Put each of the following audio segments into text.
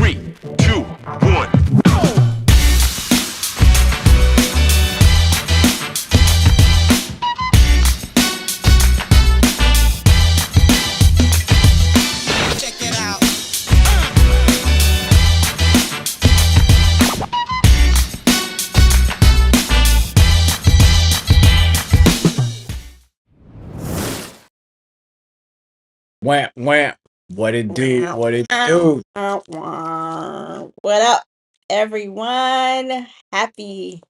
3, 2, 1. Check it out. Wham, wham. What it do? What it do? What up, everyone? Happy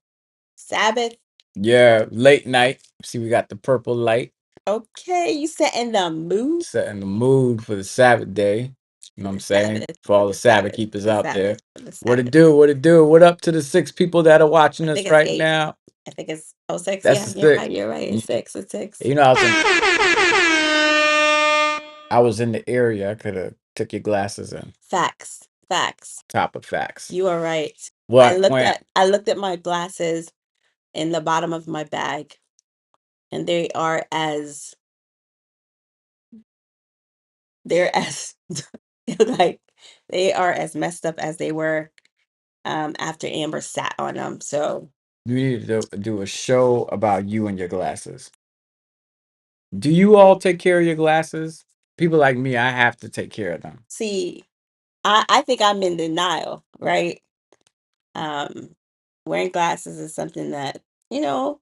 Sabbath. Yeah, late night. See, we got the purple light Okay, you setting the mood setting the mood for the Sabbath day. You know what for I'm the saying? Sabbath, For all for the the Sabbath Sabbath, keepers for the out there. Sabbath, for the What it Sabbath. do? What it do? What up to the 6 people that are watching I us think it's right 8. now? I think it's 6. That's Yeah, the 6. you're right. You It's 6. It's 6. you know, I was in the area. I could have took your glasses in. Facts. Facts. Top of facts. You are right. What? Wham. I looked at my glasses in the bottom of my bag, and they're as like they are as messed up as they were after Amber sat on them. So You need to do a show about you and your glasses. Do you all take care of your glasses? People like me, I have to take care of them. see, I think I'm in denial, right? Um, Wearing glasses is something that, you know,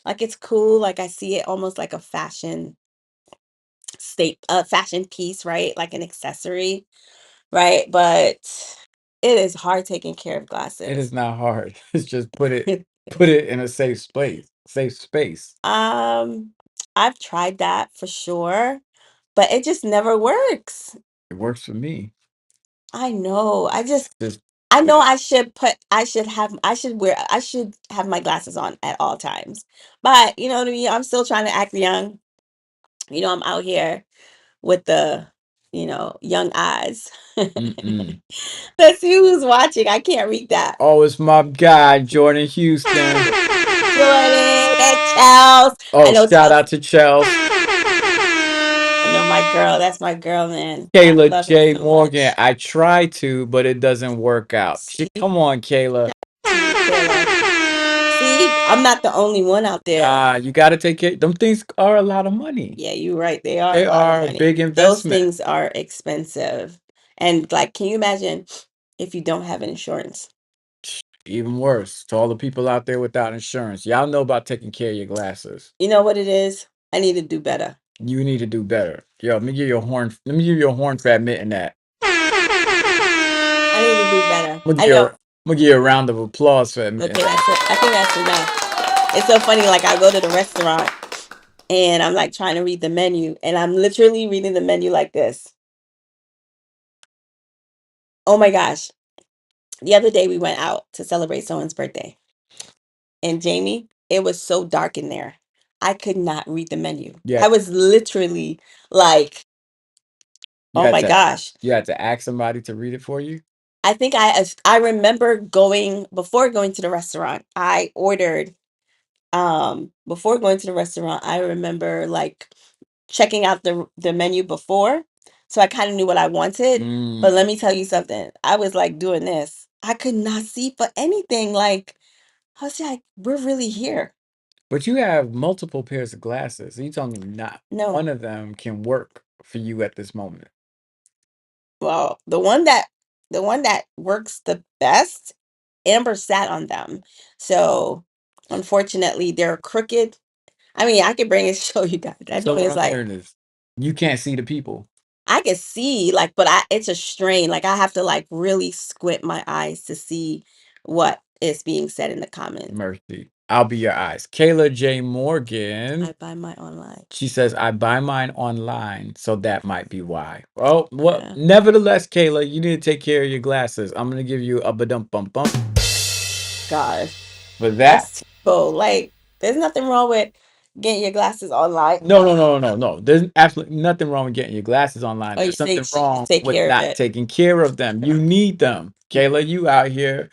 like it's cool. Like I see it almost like a fashion piece, right? Like an accessory, right? But it is hard taking care of It is glasses. not hard. It's just put it in a safe space. Safe space. um, I've tried that for sure, but it just never works. It works for me. I know. Just I know I should have my glasses on at all times. But you know what I mean? I'm still trying to act young. I'm out here with the, young eyes. mm-mm. Let's see who's watching. I can't read that. Oh, it's my guy, Jordan Houston. Jordan and Chels. I Oh, know shout Chels. out to Chels. I know my girl. That's my girl, man. I Kayla love her J. so Morgan. much. I try to, but it doesn't work out. See, Come on, Kayla. to you, Kayla. See, I'm not the only one out there. You gotta take care. Them things are a lot of money. Yeah, you're right. They are They a lot of are a money. big Those investment. things are expensive. And like, can you imagine if you don't have insurance? Even worse, to all the people out there without insurance. Y'all know about taking care of your glasses. You know what it is? I need to do better. You need to do better. Yo, let me give you a horn for admitting that. I need to do better. I'm gonna I give you a, know. I'm gonna give you a round of applause for admitting Okay, that. that's it. I think that's enough. It's so funny. Like, I go to the restaurant and I'm like trying to read the menu, and I'm literally reading the menu like this. Oh my gosh. The other day we went out to celebrate someone's birthday. And Jamie, it was so dark in there. I could not read the menu. Yeah, I was literally like, you oh had my to gosh. you had to ask somebody to read it for you. I think I remember going before going to the restaurant. I ordered before going to the restaurant. I remember like checking out the menu before, so I kind of knew what I wanted. But Mm. let me tell you something. I was like doing this. I could not see for anything. Like I was like, we're really here. But you have multiple pairs of glasses. You telling me not No, one of them can work for you at this moment. well, the one that works the best, Amber sat on them. So unfortunately, they're crooked. I mean, I could bring it and show you guys. That So joint what is I'm like hearing is you can't see the people. I can see, like, but it's a strain. Like I have to like really squint my eyes to see what is being said in the comments. Mercy. I'll be your eyes. Kayla J. I Morgan. buy my online. She says, I buy mine online, so that might be why. Well, Yeah. nevertheless, Kayla, you need to take care of your glasses. I'm gonna give you a ba-dum bum bump Gosh, for that. that's terrible. Like, there's nothing wrong with getting your glasses online. No. There's absolutely nothing wrong with getting your glasses online. Oh, you There's say something wrong take with care of not it. taking care of them. You need them. Kayla, you out here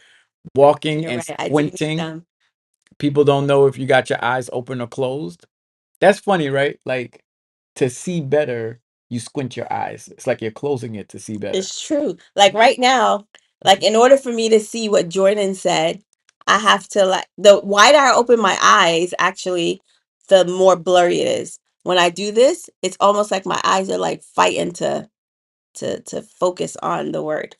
walking You're and right. I do need squinting. them. People don't know if you got your eyes open or closed. That's funny, right? Like to see better, you squint your eyes. It's like you're closing it to see better. It's true. Like right now, Like in order for me to see what Jordan said, I have to like the wider I open my eyes, actually, the more blurry it is. When I do this, it's almost like my eyes are like fighting to focus on the word.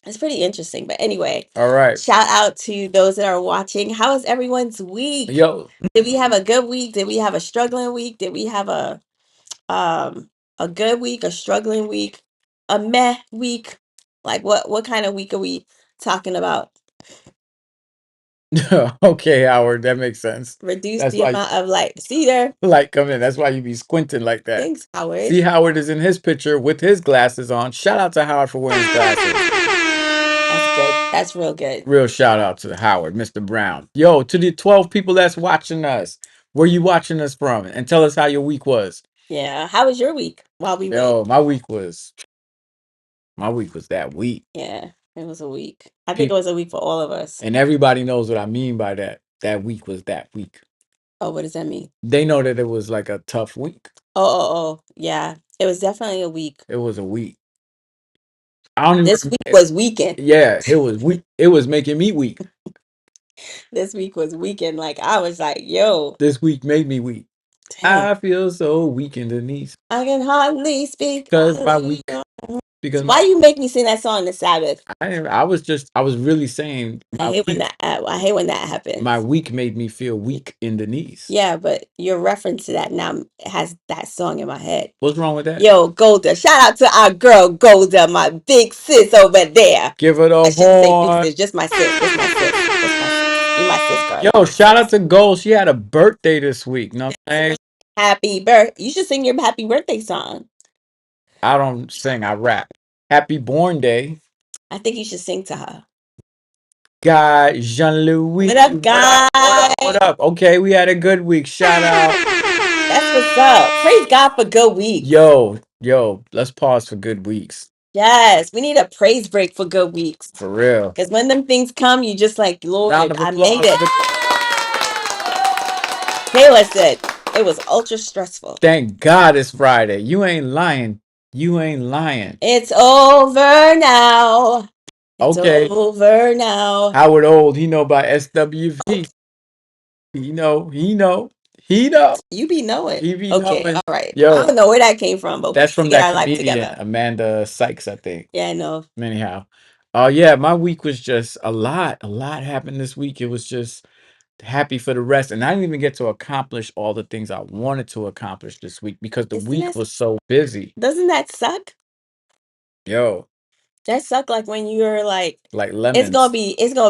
It's pretty interesting. But anyway, All right. shout out to those that are watching. How was everyone's week? Yo, Did we have a good week? Did we have a struggling week? Did we have a good week, a struggling week, a meh week? Like what kind of week are we talking about? okay, Howard, that makes sense. Reduce That's the why amount of light. See there? light come in. That's why you be squinting like that. Thanks, Howard. See, Howard is in his picture with his glasses on. Shout out to Howard for wearing his glasses. That's good. That's real good. Real shout out to Howard, Mr. Brown. Yo, to the 12 people that's watching us, where you watching us from? And tell us how your week was. Yeah. How was your week while we wait? Yo, my week was that week. Yeah, it was a week. I think it was a week for all of us. And everybody knows what I mean by that. That week was that week. Oh, what does that mean? They know that it was like a tough week. Oh. Yeah. It was definitely a week. It was a week. I don't even This week was weekend. Yeah, it was weak. It was making me weak. This week was weekend. Like I was like, yo, This week made me weak. dang, I feel so weak in the knees I can hardly speak. because my week. Because Why you make me sing that song on the Sabbath? I was really saying I hate when that happens. my week made me feel weak in the knees. Yeah, but your reference to that now has that song in my head. What's wrong with that? Yo, Golda. Shout out to our girl Golda, my big sis over there. Give it a I shouldn't say horn. big sis, just my sis. Just my sis. Just my sis. You my sis, girl. Yo, shout out to Gold. She had a birthday this week. No, Happy birthday. You should sing your happy birthday song. I don't sing. I rap. Happy born day, I think you should sing to her. Guy Jean-Louis. What up, guys? What up? Okay, we had a good week. Shout out. That's what's up. Praise God for good weeks. Yo, let's pause for good weeks. Yes, we need a praise break for good weeks. For real. Because when them things come, you just like, Lord, Round of I applause made it. Taylor said it was ultra stressful. Thank God it's Friday. You ain't lying. You ain't lying. It's over now. It's Okay. over now. Howard Old, he know about SWV. He know. You be knowing. He be Okay, knowing. all right. Yo, I don't know where that came from, but that's we from get that our life comedian, together. Amanda Sykes, I think. Yeah, I know. Anyhow. Yeah, my week was just a lot. A lot happened this week. It was just happy for the rest. And I didn't even get to accomplish all the things I wanted to accomplish this week because the Isn't week that- was so busy. Doesn't that suck? Yo, That suck like when you're like lemons. it's gonna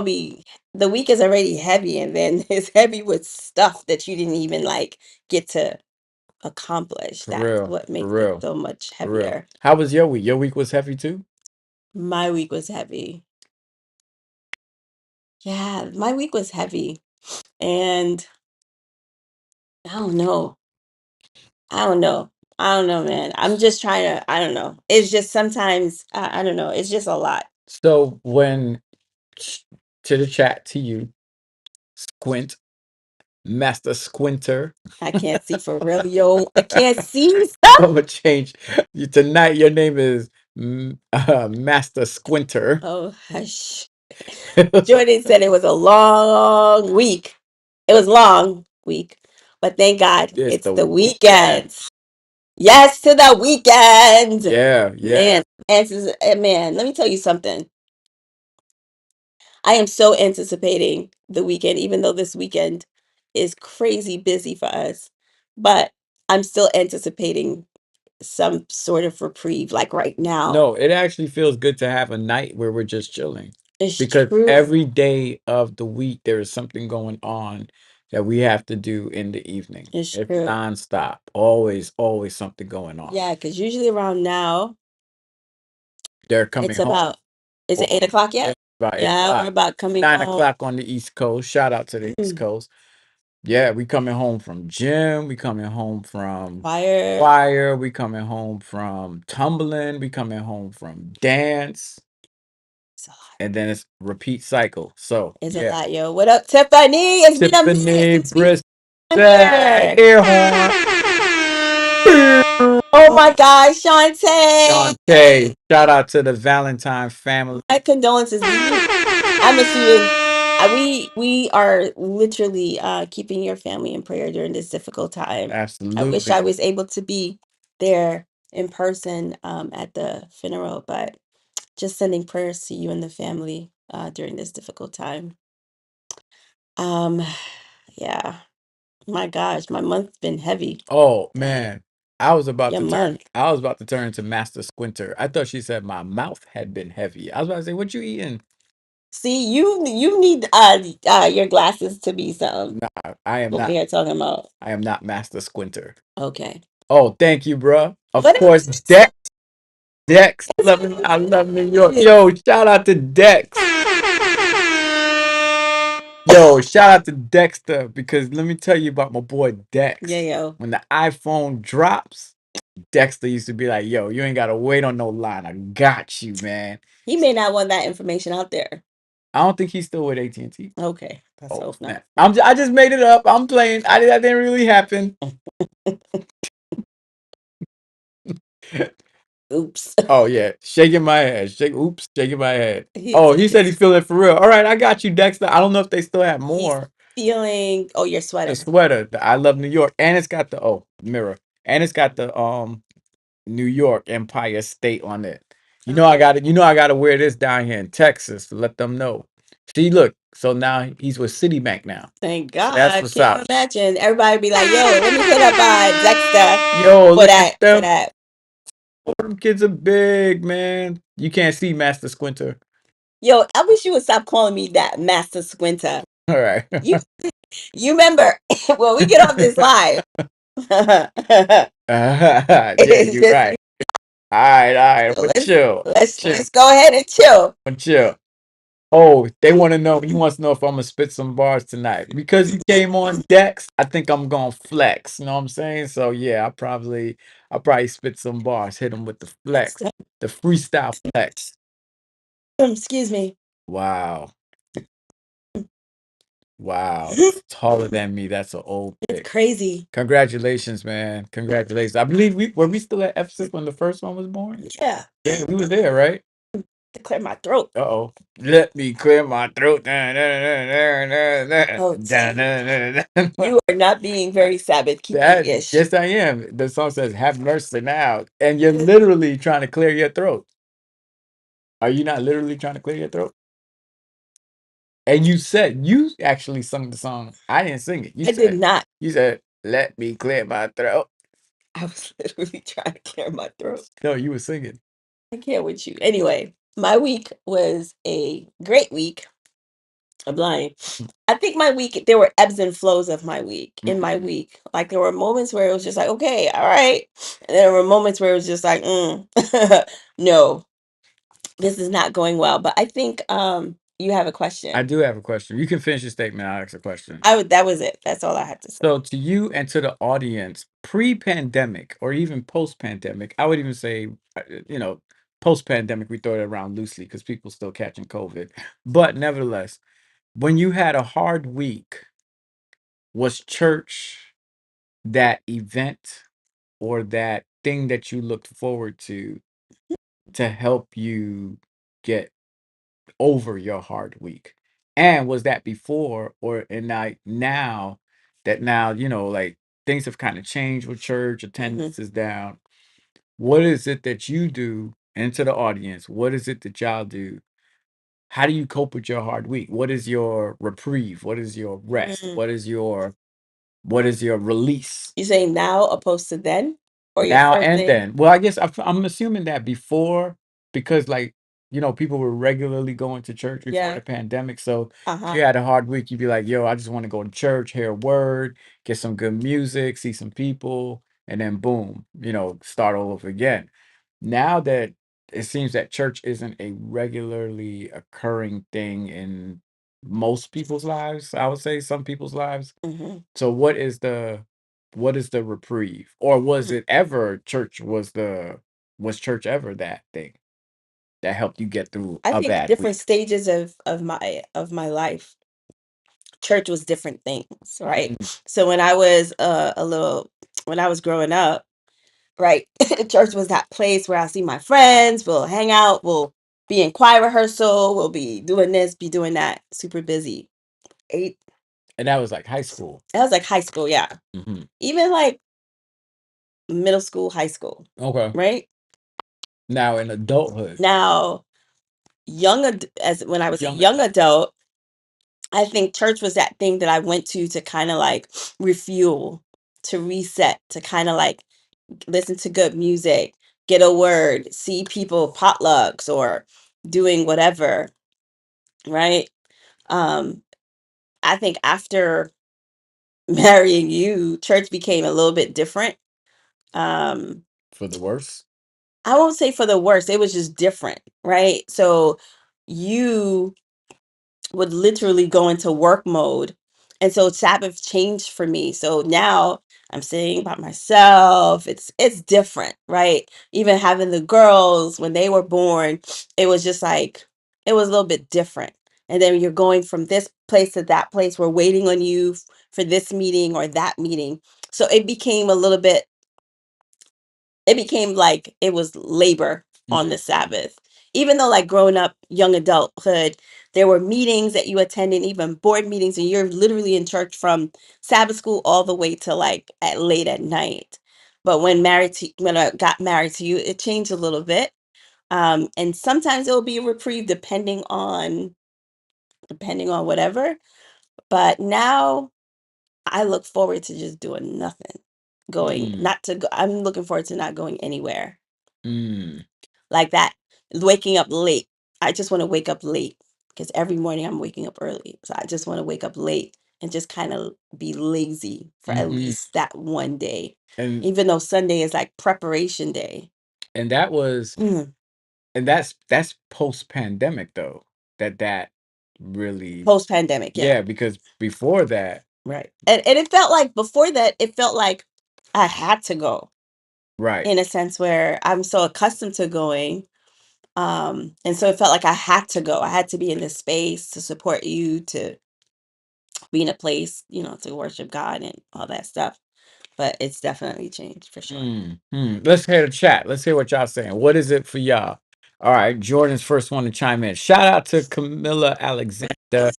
be the week is already heavy and then it's heavy with stuff that you didn't even like get to accomplish. For That's real, what for makes real, it so much for real. heavier. How was your week? Your week was heavy too? My week was heavy. Yeah, my week was heavy. And I don't know. I don't know. I don't know, man. I'm just trying to, I don't know. It's just sometimes, I don't know. It's just a lot. So when to the chat to you, Squint, Master Squinter. I can't see for real, yo. I can't see. I'm gonna change tonight. Your name is Master Squinter. Oh, hush. Jordan said it was a long week. It was long week, but thank God it's the weekend. Yes to the weekend. Yeah. Man, man, let me tell you something. I am so anticipating the weekend, even though this weekend is crazy busy for us. But I'm still anticipating some sort of reprieve, like right now. No, it actually feels good to have a night where we're just chilling. It's Because true. every day of the week there is something going on that we have to do in the evening. It's It's true. nonstop. Always something going on. Yeah, because usually around now, They're coming it's home. about, is it 8 o'clock yet? About 8 Yeah, o'clock. we're about coming 9 home. o'clock on the East Coast. Shout out to the East Coast. Yeah, we coming home from gym. We coming home from choir. We coming home from tumbling. We coming home from dance. It's a lot. And then it's repeat cycle. So It's a lot, yo. What up, Tiffany? It's been a minute Tiffany since we Brisk. here. Air horn. Oh my gosh, Shantae. Shantae, shout out to the Valentine family. My condolences. I'm assuming we are literally keeping your family in prayer during this difficult time. I wish I Absolutely. was able to be there in person at the funeral, but just sending prayers to you and the family during this difficult time. Um, yeah. My gosh, my month's been heavy. Oh man. I was about Your to turn month. I was about to turn into Master Squinter. I thought she said my mouth had been heavy. I was about to say, what you eating? See, you need your glasses to be something. Nah, I am What not we are talking about. I am not Master Squinter. Okay. Oh, thank you, bruh. Of What course, Dex. I love New York. Yo, shout out to Dex. Yo, shout out to Dexter because let me tell you about my boy Dex. Yeah, yo. When the iPhone drops, Dexter used to be like, yo, you ain't gotta wait on no line. I got you, man. He may not want that information out there. I don't think he's still with AT&T. Okay. Let's Oh, hope not. I just made it up. I'm playing. That didn't really happen. Oops. Oh yeah, shaking my head. Shaking my head. He's Oh, he said he's feeling it for real. All right, I got you, Dexter. I don't know if they still have more. feeling your The sweater. sweater, the I love New York, and it's got the mirror, and it's got the New York Empire State on it. You know I got it. You know I got to wear this down here in Texas to let them know. See, look. So now he's with Citibank now. Thank So God. that's what's Can't up. imagine. Everybody be like, yo, let me hit up Dexter Yo, for look that at for them. that. Them kids are big, man. You can't see Master Squinter. Yo, I wish you would stop calling me that Master Squinter. All right. You remember when we get off this live. Yeah, It's you're just right. All right. But chill. let's go ahead and chill. Chill. Oh, they want to know. He wants to know if I'm gonna spit some bars tonight because he came on Dex. I think I'm gonna flex. You know what I'm saying? So yeah, I'll probably spit some bars. Hit him with the flex, the freestyle flex. Excuse me. Wow, wow. That's taller than me. That's an old It's pick. crazy. Congratulations, man. Congratulations. I believe we still at Ephesus when the first one was born. Yeah. Yeah, we were there, right? To clear my throat. Uh-oh. Let me clear my throat. Oh, you are not being very Sabbath keeping-ish. Yes, I am. The song says, "Have mercy now," and you're literally trying to clear your throat. Are you not literally trying to clear your throat? And you actually sung the song. I didn't sing it. I did not. You said, "Let me clear my throat." I was literally trying to clear my throat. No, you were singing. I can't with you. Anyway, my week was a great week. I'm lying. I think my week, there were ebbs and flows of my week in my week. Like there were moments where it was just like, okay, all right. And there were moments where it was just like, no, this is not going well. But I think you have a I question. do have a question. You can finish your statement. I'll ask a question. That was it. That's all I had to say. So, to you and to the audience, pre-pandemic or even post-pandemic, I would even say, you know, post-pandemic, we throw it around loosely because people still catching COVID. But nevertheless, when you had a hard week, was church that event or that thing that you looked forward to help you get over your hard week? And was that before or and now that now, like things have kind of changed with church, attendance is down. What is it that you do? And to the audience, what is it that y'all do? How do you cope with your hard week? What is your reprieve? What is your rest? What is your release? You saying now opposed to then? Or your Now first and thing? then. Well, I guess I'm assuming that before, because like, people were regularly going to church before Yeah. the pandemic. So if Uh-huh. you had a hard week, you'd be like, yo, I just want to go to church, hear a word, get some good music, see some people, and then boom, start all over again. Now that it seems that church isn't a regularly occurring thing in most people's lives, I would say some people's lives. hmm So what is the reprieve? Or was it ever was church ever that thing that helped you get through I a think bad different week? stages of my life, church was different things, right? Mm. So when I was when I was growing up, right? Church was that place where I'll see my friends, we'll hang out, we'll be in choir rehearsal, we'll be doing this, be doing that, super busy. Eight, And that was like high school. that was like high school, yeah. Hmm. Even like middle school, high school, Okay. right? Now in adulthood, Now, as when I was a young young adult. adult, I think church was that thing that I went to kind of like refuel, to reset, to kind of like listen to good music, get a word, see people potlucks or doing whatever, right? Um, I think after marrying you, church became a little bit different. Um, For the worse. I won't say for the worse, it was just different, right? So you would literally go into work mode. And so Sabbath changed for me. So now I'm sitting by myself. It's different, right? Even having the girls when they were born, it was just like it was a little bit different. And then you're going from this place to that place. We're waiting on you for this meeting or that meeting. So it became like it was labor on the Sabbath. Even though, like growing up, young adulthood, there were meetings that you attended, even board meetings, and you're literally in church from Sabbath school all the way to like at late at night. But when I got married to you, it changed a little bit. And sometimes it'll be a reprieve depending on whatever. But now I look forward to just doing nothing. Going Mm. not to go I'm looking forward to not going anywhere. Mm. Like that, waking up late. I just want to wake up late because every morning I'm waking up early. So I just want to wake up late and just kind of be lazy for at Hmm. least that one day. And Even though Sunday is like preparation day. and that was Mm, and that's post pandemic though. That really, Post pandemic, yeah. yeah, because before that, Right. And it felt like before that, it felt like I had to go right. in a sense where I'm so accustomed to going. And so it felt like I had to go. I had to be in this space to support you, to be in a place, to worship God and all that stuff. But it's definitely changed for sure. Let's hear the chat. Let's hear what y'all saying. What is it for y'all? All right, Jordan's first one to chime in. Shout out to Camilla Alexander.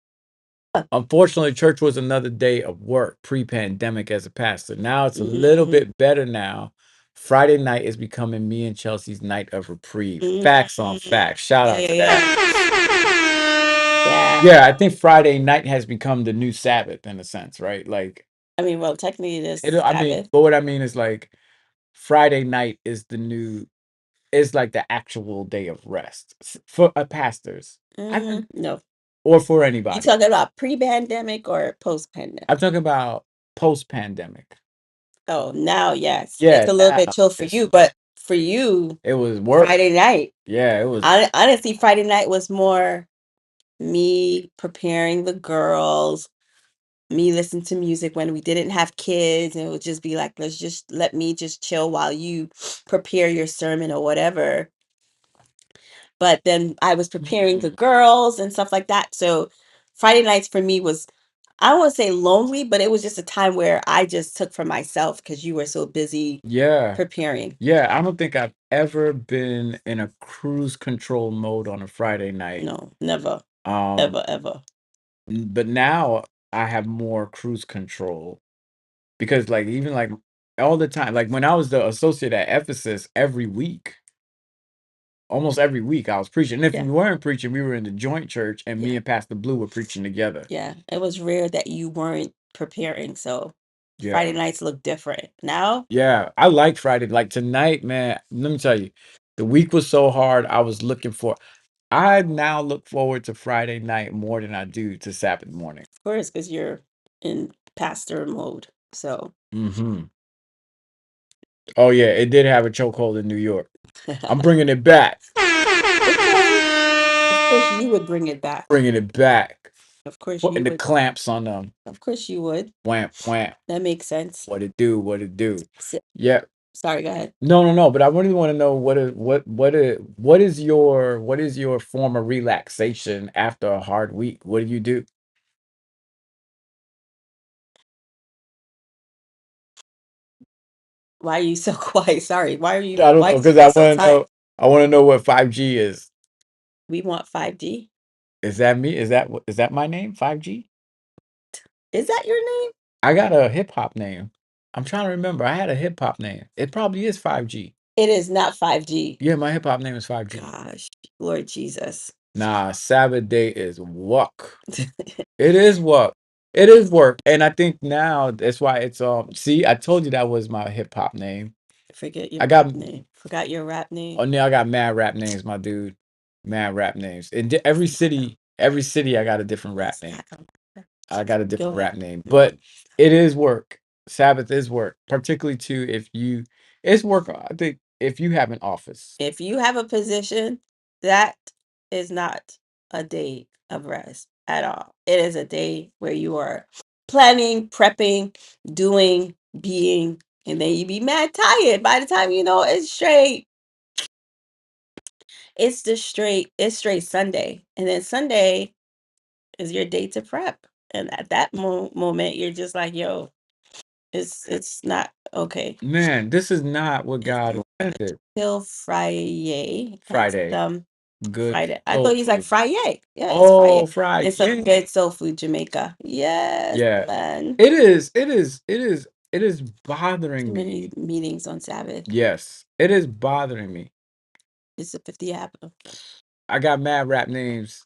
Unfortunately, church was another day of work pre-pandemic as a pastor. Now it's a little Mhm. bit better now. Friday night is becoming me and Chelsea's night of reprieve. Facts on Mhm. facts. Shout Yeah, out yeah, to yeah. that. Yeah. Yeah, I think Friday night has become the new Sabbath in a sense, right? Like I mean, well, technically it is I mean, Sabbath. but what I mean is like Friday night is the new is like the actual day of rest for pastors. I think, No. or for You anybody. talking about pre-pandemic or I'm post-pandemic? talking about post-pandemic. Oh, now, yes. It's Yeah, a little now bit chill for you, but for you, it was work. Friday night. Yeah, it was. Honestly, Friday night was more me preparing the girls, me listen to music when we didn't have kids, and it would just be like, let me just chill while you prepare your sermon or whatever. But then I was preparing the girls and stuff like that. So Friday nights for me was, I don't want to say lonely, but it was just a time where I just took for myself because you were so busy Yeah, preparing. yeah. I don't think I've ever been in a cruise control mode on a Friday night. No, never, Um, ever, ever. but now I have more cruise control because, like, even like all the time, like when I was the associate at Ephesus, every week, almost every week, I was preaching. And if Yeah, we weren't preaching, we were in the joint church, and me yeah, and Pastor Blue were preaching together. yeah. It was rare that you weren't preparing. So Friday Yeah. nights look different. Now, Yeah, I like Friday. Like tonight, man, let me tell you, the week was so hard. I now look forward to Friday night more than I do to Sabbath morning. of course, because you're in pastor mode. So, Hmm. Oh yeah, it did have a chokehold in New York. I'm bringing it back. okay. Of course, you would bring it back. Bringing it back. Of course, Putting you the would. clamps on them. Of course, you would. Wham, wham. That makes sense. What it do? What it do? S- Yeah. Sorry, go ahead. No, no, no. But I really want to know what is your form of relaxation after a hard week? What do you do? Why are you so quiet? Sorry. Why I don't why know you because feel so tired? I want to know what 5G is. We want 5G. Is that me? Is that my name? 5G? Is that your name? I got a hip hop name. I'm trying to remember. I had a hip hop name. It probably is 5G. It is not 5G. Yeah, my hip hop name is 5G. Gosh, Lord Jesus. Nah, Sabbath day is work. It is work. It is work. And I think now that's why it's see, I told you that was my hip hop name. Forget your I got rap name. Forgot your rap name. oh now I got mad rap names, my dude. Mad rap names. In every city I got a different rap name. I got a Go different ahead. rap name. But it is work. Sabbath is work, particularly too if you it's work I think if you have an office. If you have a position, that is not a day of rest at all. It is a day where you are planning, prepping, doing, being, and then you be mad tired by the time you know it's straight. It's straight Sunday. And then Sunday is your day to prep. And at that moment, you're just like, yo, it's not okay. Man, this is not what God intended. Till Friday. Friday. Good Friday. I soul thought he's like food. Friday. Yeah, it's Oh, Friday. It's some Friday. good soul food, Jamaica. Yes, Yeah. man. It is. It is bothering Too many me. meetings on Sabbath. Yes. It is bothering me. It's a 50 apple. I got mad rap names.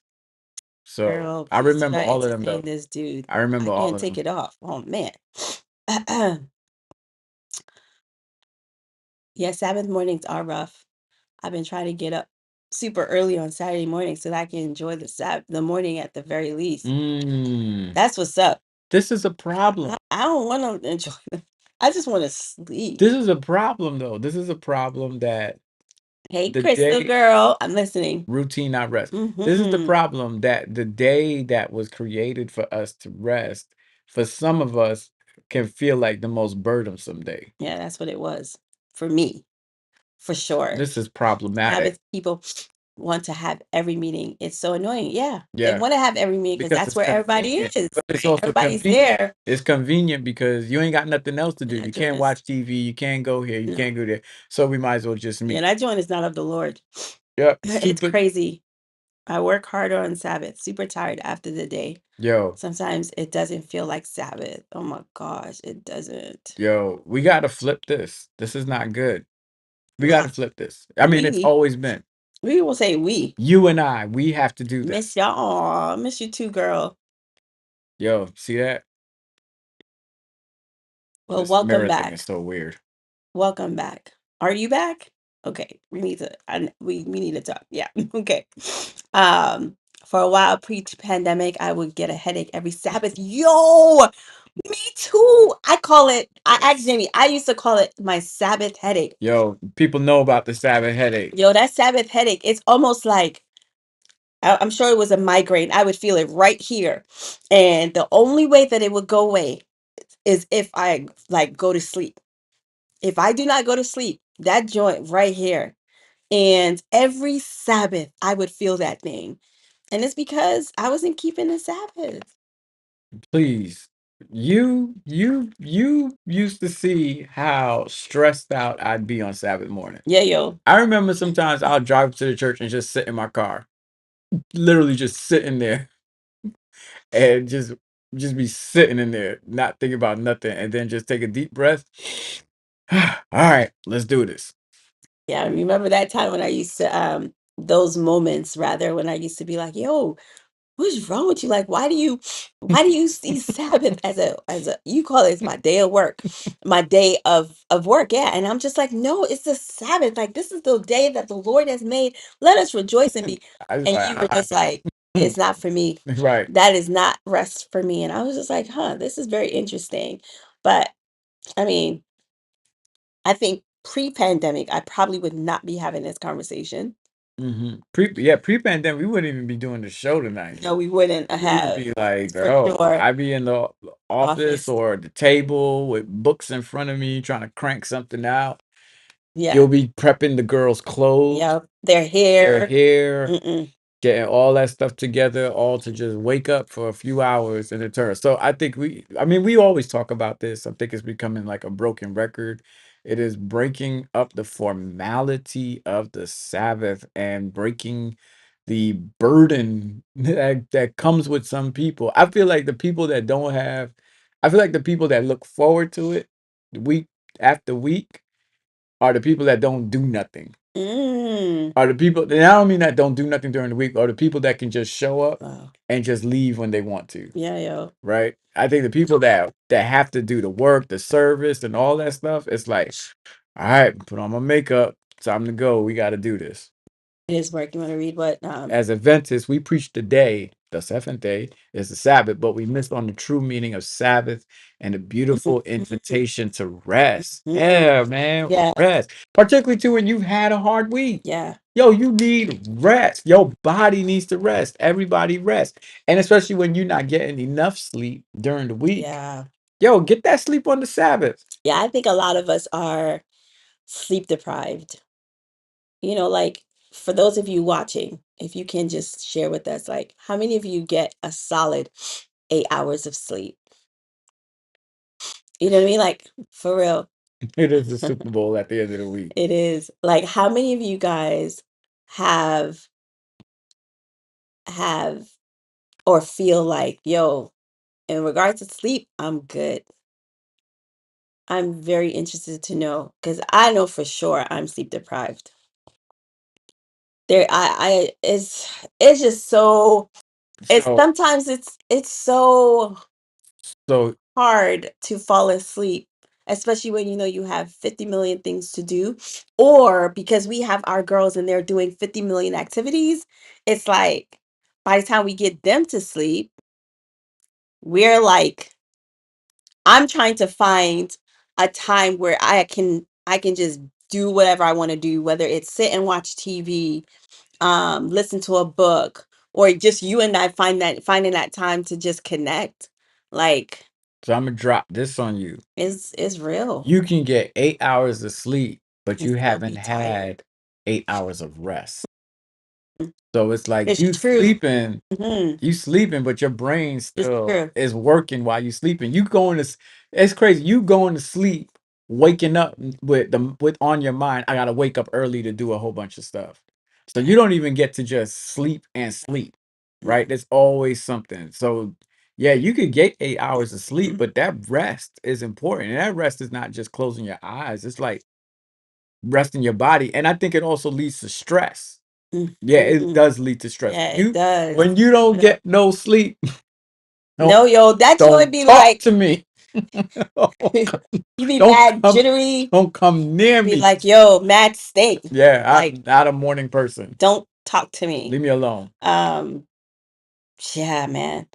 So Girl, I please do remember not all of them entertain though. this dude. I remember I all can't of take them. it off. Oh man. Yeah, Sabbath mornings are rough. I've been trying to get up super early on Saturday morning so that I can enjoy the morning at the very least. Mm. That's what's up. This is a problem. I don't want to enjoy them. I just want to sleep. This is a problem though. This is a problem that Hey, the Crystal day girl, I'm listening. routine not rest. This is the Hmm. problem that the day that was created for us to rest, for some of us, can feel like the most burdensome day. Yeah, that's what it was for me, for sure. This is problematic. Sabbath people want to have every meeting. It's so annoying. Yeah, they Yeah, want to have every meeting because because that's it's where everybody convenient, is. but it's also Everybody's convenient. there. It's convenient because you ain't got nothing else to do. That You joint can't is, watch TV, you can't go here, you no. can't go there. So we might as well just Yeah, meet. that joint is not of the Lord. Yep, It's super. crazy. I work harder on Sabbath, super tired after the day. Yo, Sometimes it doesn't feel like Sabbath. Oh my gosh, it doesn't. yo, we got to flip this. This is not good. We got to flip this. I mean, it's We always been. we will say we. You and I, we have to do Miss this. y'all. Aw, miss you too, girl. Yo, see that? Well, This welcome mirror thing is back. so weird. Welcome back. Are you back? Okay, we need to we need to talk. Yeah. Okay. Um, for a while pre-pandemic, I would get a headache every Sabbath. Yo, me too. I asked Jamie, I used to call it my Sabbath headache. Yo, people know about the Sabbath headache. Yo, that Sabbath headache, it's almost like I'm sure it was a migraine. I would feel it right here. And the only way that it would go away is if I like go to sleep. If I do not go to sleep, that joint right here. And every Sabbath, I would feel that thing. And it's because I wasn't keeping the Sabbath. Please. You used to see how stressed out I'd be on Sabbath morning. Yeah, yo. I remember sometimes I'll drive to the church and just sit in my car. Literally just sitting there and just be sitting in there, not thinking about nothing, and then just take a deep breath. All right, let's do this. Yeah, I remember that time when I used to those moments rather when I used to be like, yo, what's wrong with you? Like, why do you see Sabbath as a you call it my day of work, my day of work, yeah. And I'm just like, no, it's the Sabbath. Like, this is the day that the Lord has made. Let us rejoice and be. I was And you were like, just like, it's not for me. right. That is not rest for me. And I was just like, huh, this is very interesting. But I mean, I think pre-pandemic, I probably would not be having this conversation. Pre-pandemic, we wouldn't even be doing the show tonight. No, we wouldn't We would have be like, for oh, sure I'd be in the office office. or the table with books in front of me trying to crank something out. Yeah. You'll be prepping the girls' clothes, Yep. Their their hair. hair, Mm-mm. getting all that stuff together, all to just wake up for a few hours and return. So I think I mean, we always talk about this. I think it's becoming like a broken record It is breaking up the formality of the Sabbath and breaking the burden that comes with some people. I feel like the people that don't have, I feel like the people that look forward to it week after week are the people that don't do nothing. Mm. Are the people, and I don't mean that don't do nothing during the week, are the people that can just show up Wow. and just leave when they want to. Yeah, yo. Right? I think the people that have to do the work, the service, and all that stuff, it's like, all right, put on my makeup, time to go. We got to do this. It is work. You want to read what? As Adventists, we preach the day, the seventh day is the Sabbath, but we miss on the true meaning of Sabbath and the beautiful invitation to rest. Mhm. Yeah, man, Yeah, rest. Particularly too when you've had a hard week. yeah, Yo, you need rest. Your body needs to rest. Everybody rest. And especially when you're not getting enough sleep during the week. yeah. Yo, get that sleep on the Sabbath. Yeah, I think a lot of us are sleep deprived. You know, like for those of you watching, if you can just share with us, like how many of you get a solid 8 hours of sleep? You know what I mean? Like for real. It is the Super Bowl at the end of the week. It is. Like how many of you guys have have or feel like, yo, in regards to sleep, I'm good. I'm very interested to know because I know for sure I'm sleep deprived. There, it's just so, it's So, sometimes it's so so hard to fall asleep, especially when you know you have 50 million things to do, or because we have our girls and they're doing 50 million activities. It's like by the time we get them to sleep, we're like, I'm trying to find a time where I can just do whatever I want to do, whether it's sit and watch TV, listen to a book, or just you and I finding that time to just connect. Like So I'm gonna drop this on you. is real. You can get 8 hours of sleep, but And you still haven't be tired. had 8 hours of rest. So it's like It's true. Mhm. you sleeping, but your brain It's still true. is working while you sleeping. You going to it's crazy. You going to sleep, waking up with on your mind, I gotta wake up early to do a whole bunch of stuff. So you don't even get to just sleep and sleep, right? No. There's always something. So yeah, you could get 8 hours of sleep, but that rest is important. And that rest is not just closing your eyes, it's like resting your body. And I think it also leads to stress. Yeah, it Mhm. does lead to stress. Yeah, it does. When you don't get no sleep, don't No, yo, that joy don't be talk like to me. you be Don't mad come jittery, don't come near be me. like, yo, mad state. Yeah, Like, I'm not a morning person. don't talk to me. Leave me alone. Um, yeah, man.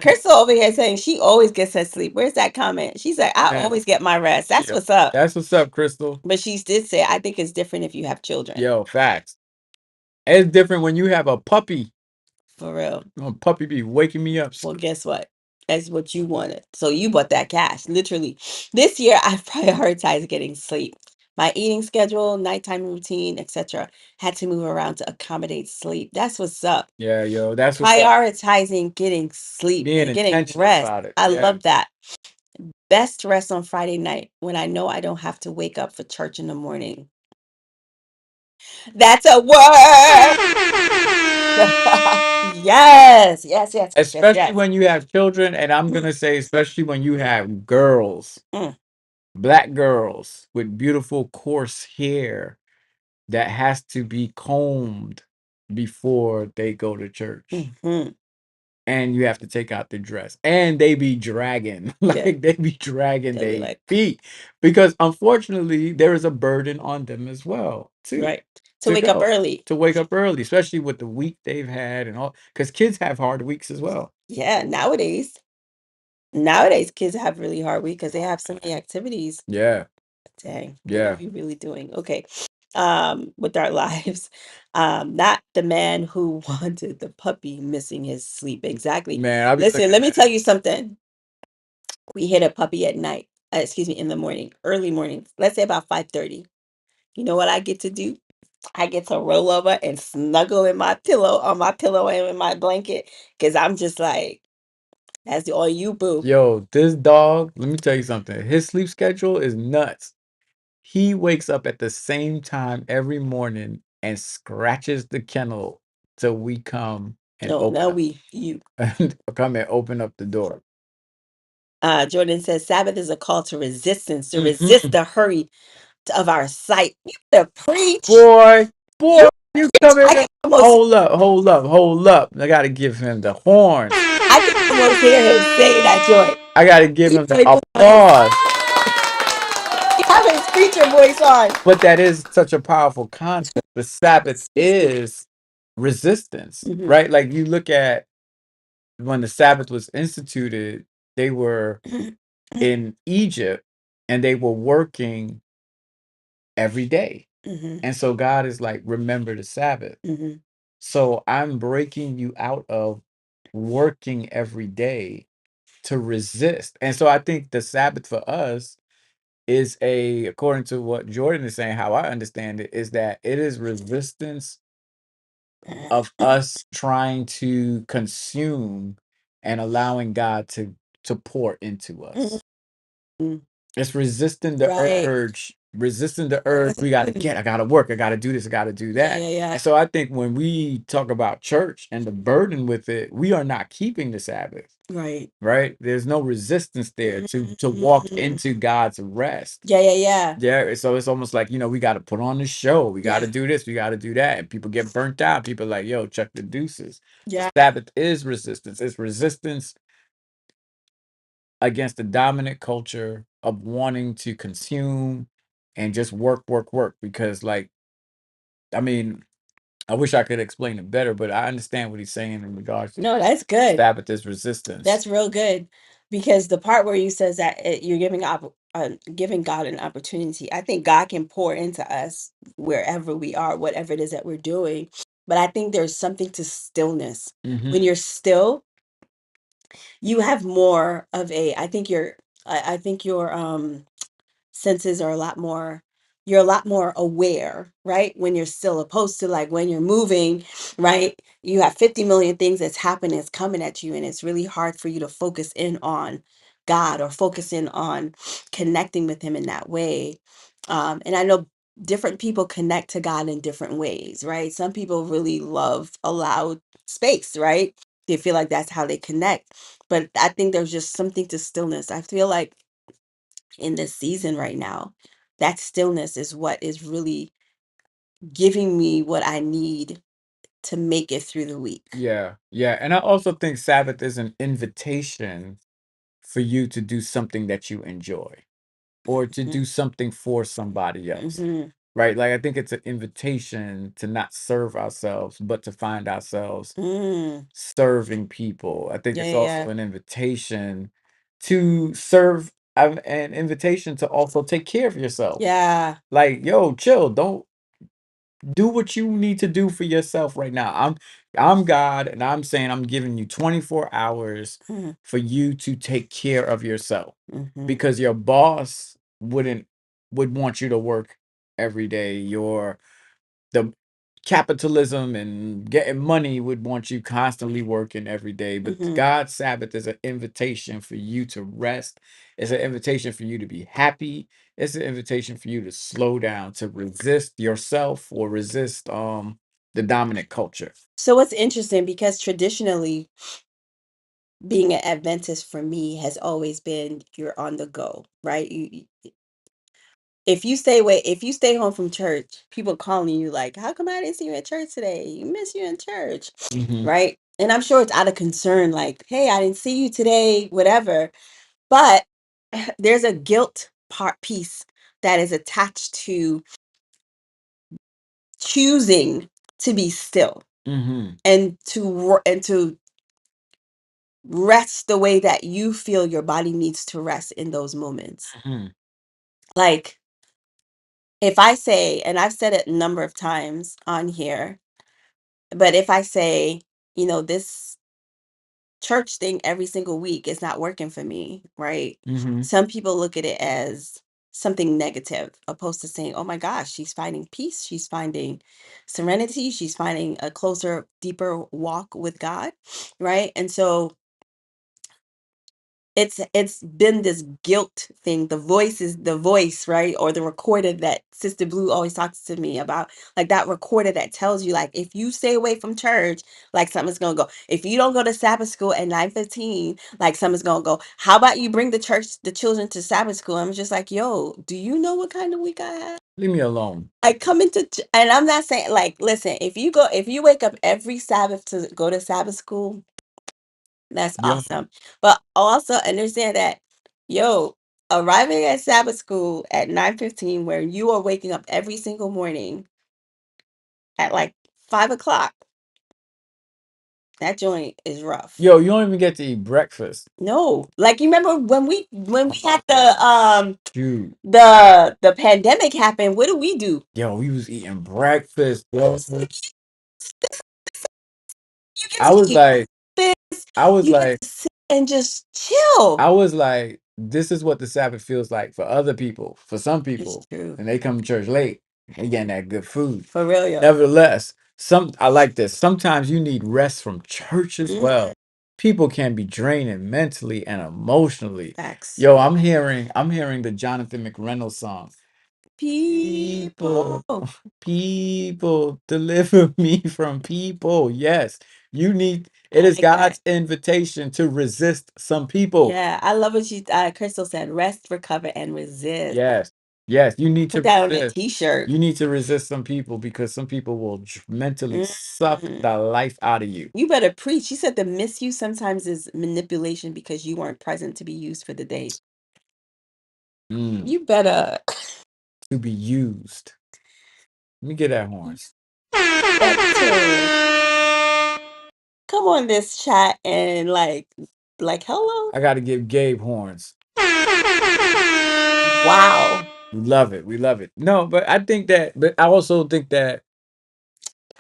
Crystal over here saying she always gets her sleep. Where's that comment? She's like, I Man, always get my rest. That's yeah. what's up. That's what's up, Crystal. But she did say, I think it's different if you have children. Yo, facts. It's different when you have a puppy. For real. A puppy be waking me up. Well, guess what? That's what you wanted. So you bought that cash. Literally. This year I've prioritized getting sleep. My eating schedule, nighttime routine, etc., had to move around to accommodate sleep. That's what's up. Yeah, yo, that's what's up. Prioritizing getting sleep Being and getting intentional rest. about it. I Yeah. love that. Best rest on Friday night when I know I don't have to wake up for church in the morning. That's a word. Yes, yes, yes, yes, yes, Especially yes. when you have children, and I'm gonna say, especially when you have girls, Mm, black girls with beautiful coarse hair that has to be combed before they go to church. mhm. And you have to take out the dress. And they be dragging, Yeah, like they be dragging they'll be their like, feet. Because unfortunately, there is a burden on them as well, too, right. To to wake up go, early. to wake up early, especially with the week they've had and all. Because kids have hard weeks as well. Yeah, nowadays. Nowadays, kids have really hard week because they have so many activities. Yeah, Dang, what are yeah. we really doing? Okay. With our lives. Not the man who wanted the puppy missing his sleep. Exactly. Man, I'll be Listen, looking let me at tell it. you something. We hit a puppy at night. Excuse me, in the morning, early morning. Let's say about 5:30. You know what I get to do? I get to roll over and snuggle in my pillow on my pillow and in my blanket because I'm just like, that's all you, boo. Yo, this dog, let me tell you something. His sleep schedule is nuts. He wakes up at the same time every morning and scratches the kennel till we come and No, open now up you. and come and open up the door. Jordan says Sabbath is a call to resistance, to resist Mhm. the hurry of our sight. You better preach. Boy, You you preach. come in I there. can almost, Hold up. I gotta give him the horn. I can almost hear him say that, Joy. I gotta give He him the probably put on applause. have his preacher voice on. But that is such a powerful concept. The Sabbath is resistance, Mhm. right? Like you look at when the Sabbath was instituted, they were in Egypt and they were working every day. Mhm, And so God is like, remember the Sabbath. mhm, So I'm breaking you out of working every day to resist. And so I think the Sabbath for us is according to what Jordan is saying, how I understand it, is that it is resistance of us trying to consume and allowing God to pour into us. mhm. It's resisting the Right. urge, resisting the urge. I gotta work, I gotta do this, I gotta do Yeah, that. yeah, yeah. And so I think when we talk about church and the burden with it, we are not keeping the Sabbath, Right. right? There's no resistance there to walk into God's rest. Yeah, yeah, yeah. Yeah, so it's almost like, we got to put on the show. We got to Yeah. do this. We got to do that. And people get burnt out. People are like, yo, check the deuces. Yeah. Sabbath is resistance. It's resistance against the dominant culture of wanting to consume and just work. Because, like, I mean, I wish I could explain it better, but I understand what he's saying in regards to No, that's good. Sabbath is resistance. That's real good because the part where you says that you're giving God an opportunity. I think God can pour into us wherever we are, whatever it is that we're doing. But I think there's something to stillness. Mhm. When you're still, you have more of a. I think your senses are a lot more. You're a lot more aware, right? When you're still, opposed to like when you're moving, right? You have 50 million things that's happening, it's coming at you, and it's really hard for you to focus in on God or focus in on connecting with Him in that way. And I know different people connect to God in different ways, right? Some people really love a loud space, right? They feel like that's how they connect. But I think there's just something to stillness. I feel like in this season right now, that stillness is what is really giving me what I need to make it through the week. Yeah. And I also think Sabbath is an invitation for you to do something that you enjoy or to do something for somebody else. Mm-hmm. Right? Like I think it's an invitation to not serve ourselves, but to find ourselves Mm. serving people. I think Yeah, it's yeah, also yeah. an invitation to serve, an invitation to also take care of yourself. Yeah. Like, yo, chill. Don't do what you need to do for yourself right now. I'm God and I'm saying I'm giving you 24 hours Mhm, for you to take care of yourself mhm, because your boss would want you to work every day. The capitalism and getting money would want you constantly working every day. But mhm. God's Sabbath is an invitation for you to rest. It's an invitation for you to be happy. It's an invitation for you to slow down, to resist yourself or resist the dominant culture. So what's interesting, because traditionally being an Adventist for me has always been you're on the go, right? If you stay home from church, people calling you like, how come I didn't see you at church today? You miss you in church, Mhm. right? And I'm sure it's out of concern, like, hey, I didn't see you today, whatever. But there's a guilt part piece that is attached to choosing to be still Mhm. and to rest the way that you feel your body needs to rest in those moments. Mhm. Like if I say, and I've said it a number of times on here, but if I say, this church thing every single week is not working for me, right? Mhm. Some people look at it as something negative, opposed to saying, oh my gosh, she's finding peace, she's finding serenity, she's finding a closer, deeper walk with God, right? And so it's been this guilt thing. The voice is the voice, right? Or the recorder that Sister Blue always talks to me about, like that recorder that tells you, like, if you stay away from church, like something's gonna go. If you don't go to Sabbath school at 9:15, like something's gonna go. How about you bring the children to Sabbath school? I'm just like, yo, do you know what kind of week I have? Leave me alone. I come into and I'm not saying, like, listen, if you wake up every Sabbath to go to Sabbath school, that's Yo, awesome. But also understand that, yo, arriving at Sabbath school at 9:15, where you are waking up every single morning at like 5 o'clock, that joint is rough. yo, you don't even get to eat breakfast. No, like you remember when we had Dude, the pandemic happened, what do we do? yo, we was eating breakfast. Yo. You get I to was eat like, breakfast, I was you get like, to sit and just chill. I was like, this is what the Sabbath feels like for other people, for some It's people, true. and they come to church late. They getting that good food. For real, yo. Nevertheless, I like this. Sometimes you need rest from church as Mm, well. People can be draining mentally and emotionally. facts. Yo, I'm hearing the Jonathan McReynolds song. People. People, deliver me from people. Yes, you need, it I is like that. God's invitation to resist some people. Yeah, I love what Crystal said. Rest, recover, and resist. Yes, yes, you need to Put that on a resist. t-shirt. You need to resist some people because some people will mentally suck Mm. the life out of you. You better preach. She said the misuse sometimes is manipulation because you weren't present to be used for the day. Mm, You better. to be used. Let me get that horns. Better come on this chat and like hello. I got to give Gabe horns. Wow. We love it. We love it. No, but I think that, but I also think that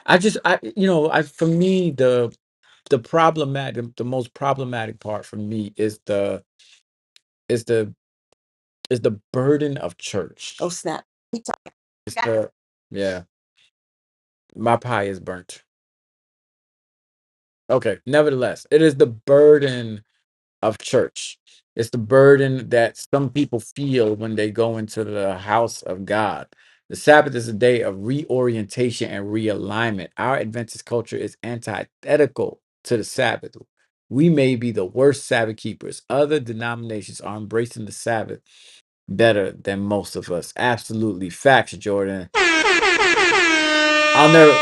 for me, the problematic, the most problematic part for me is the is the burden of Oh church. snap. It's the Yeah, my pie is burnt. Okay, nevertheless, it is the burden of church. It's the burden that some people feel when they go into the house of God. The Sabbath is a day of reorientation and realignment. Our Adventist culture is antithetical to the Sabbath. We may be the worst Sabbath keepers. Other denominations are embracing the Sabbath better than most of us. Absolutely facts, Jordan. I'll never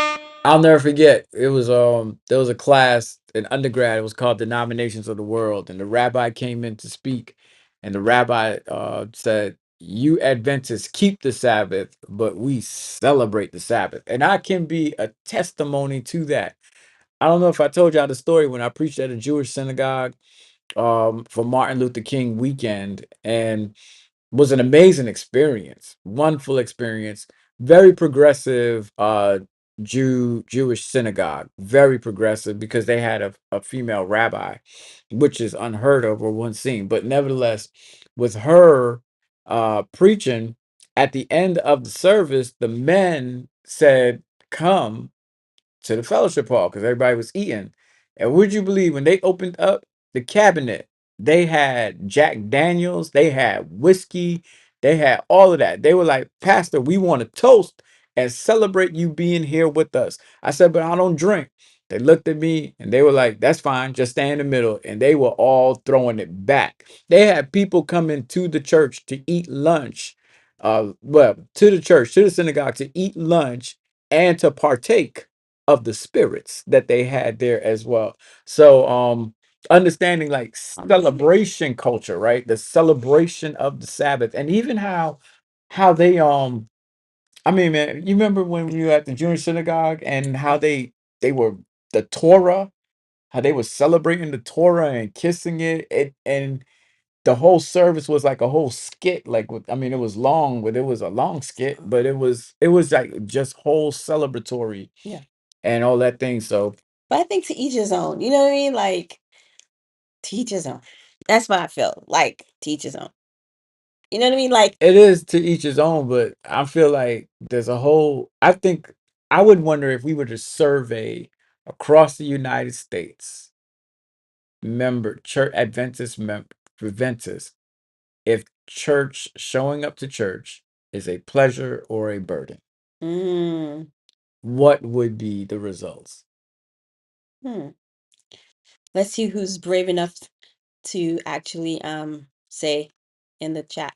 I'll never forget. It was there was a class in undergrad. It was called Denominations of the World, and the rabbi came in to speak, and the rabbi said, "You Adventists keep the Sabbath, but we celebrate the Sabbath." And I can be a testimony to that. I don't know if I told y'all the story when I preached at a Jewish synagogue for Martin Luther King weekend, and was an amazing experience, wonderful experience, very progressive Jewish synagogue, very progressive because they had a female rabbi, which is unheard of or once seen. But nevertheless, with her preaching at the end of the service, the men said, "Come to the fellowship hall," because everybody was eating. And would you believe when they opened up the cabinet, they had Jack Daniels, they had whiskey, they had all of that. They were like, "Pastor, we want to toast and celebrate you being here with us." I said, "But I don't drink." They looked at me and they were like, "That's fine, just stay in the middle." And they were all throwing it back. They had people coming to the church to eat lunch. To the church, to the synagogue to eat lunch and to partake of the spirits that they had there as well. So understanding like celebration culture, right? The celebration of the Sabbath, and even how they I mean, man, you remember when we were at the Jewish synagogue and how they were the Torah, how they were celebrating the Torah and kissing it, and the whole service was like a whole skit. Like I mean, it was long, but it was a long skit, but it was like just whole celebratory Yeah. and all that thing. So But I think to each his own. You know what I mean? Like to each his own. That's what I feel. Like to each his own. You know what I mean? Like it is to each his own, but I feel like there's a whole. I think I would wonder if we were to survey across the United States church Adventist Juventus, if church showing up to church is a pleasure or a burden, Mm. what would be the results? Hmm. Let's see who's brave enough to actually say in the chat.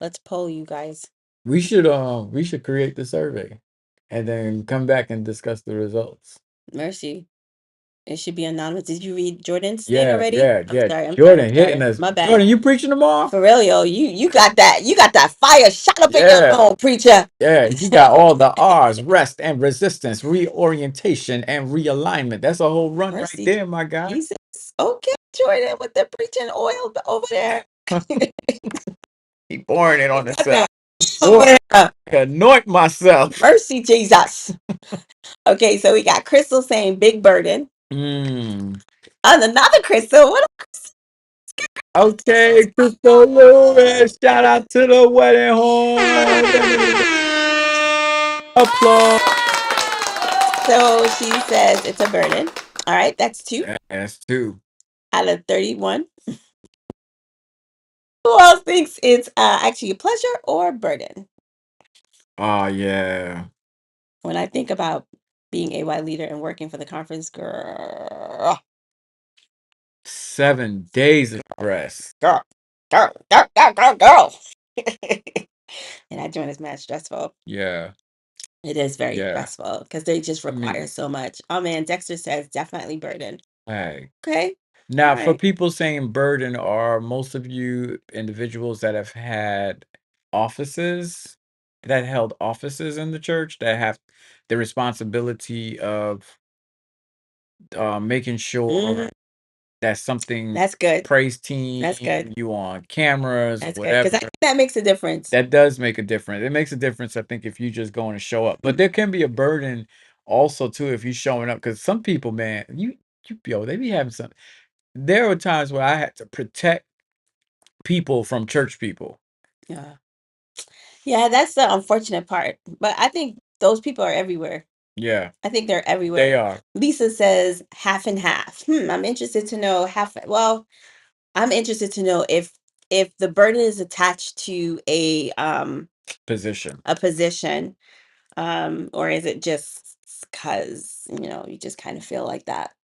Let's poll you guys. We should create the survey and then come back and discuss the results. Mercy. It should be anonymous. Did you read Jordan's thing Yeah, already? yeah, I'm yeah. sorry. I'm sorry. I'm Jordan hitting sorry. us. My bad. Jordan, you preaching tomorrow? For real, yo, you got that. You got that fire shot up in your Yeah. own preacher. Yeah, you got all the R's, rest and resistance, reorientation and realignment. That's a whole run right Mercy. there, my guy. Jesus. Okay, Jordan, with the preaching oil over there. Keep pouring it on Got himself. that over there. Anoint myself. Mercy, Jesus. Okay, so we got Crystal saying big burden. Mm. And another Crystal. What? Okay, Crystal Lewis. Shout out to the wedding hall. Applause. So she says it's a burden. All right, that's 2 That's 2 out of 31. Who else thinks it's actually a pleasure or a burden? Oh, yeah. When I think about being AY leader and working for the conference, girl, 7 days of rest. girl. And I joined is mad stressful. Yeah. It is very Yeah. stressful because they just I mean- require so much. Oh man, Dexter says definitely burden. Hey. Okay. Now, All for right. people saying burden, are most of you individuals that have had offices, that held offices in the church, that have the responsibility of making sure Mhm. that something That's good. praise team, That's good. you on cameras, That's good whatever. because that makes a difference. That does make a difference. It makes a difference, I think, if you just going to show up. But there can be a burden also too if you showing up, because some people, man, they be having some. There were times where I had to protect people from church people. Yeah. Yeah, that's the unfortunate part. But I think those people are everywhere. Yeah, I think they're they everywhere. are. Lisa says half and half. I'm interested to know well, I'm interested to know if the burden is attached to Position. a position, or is it just because, you just kind of feel like that.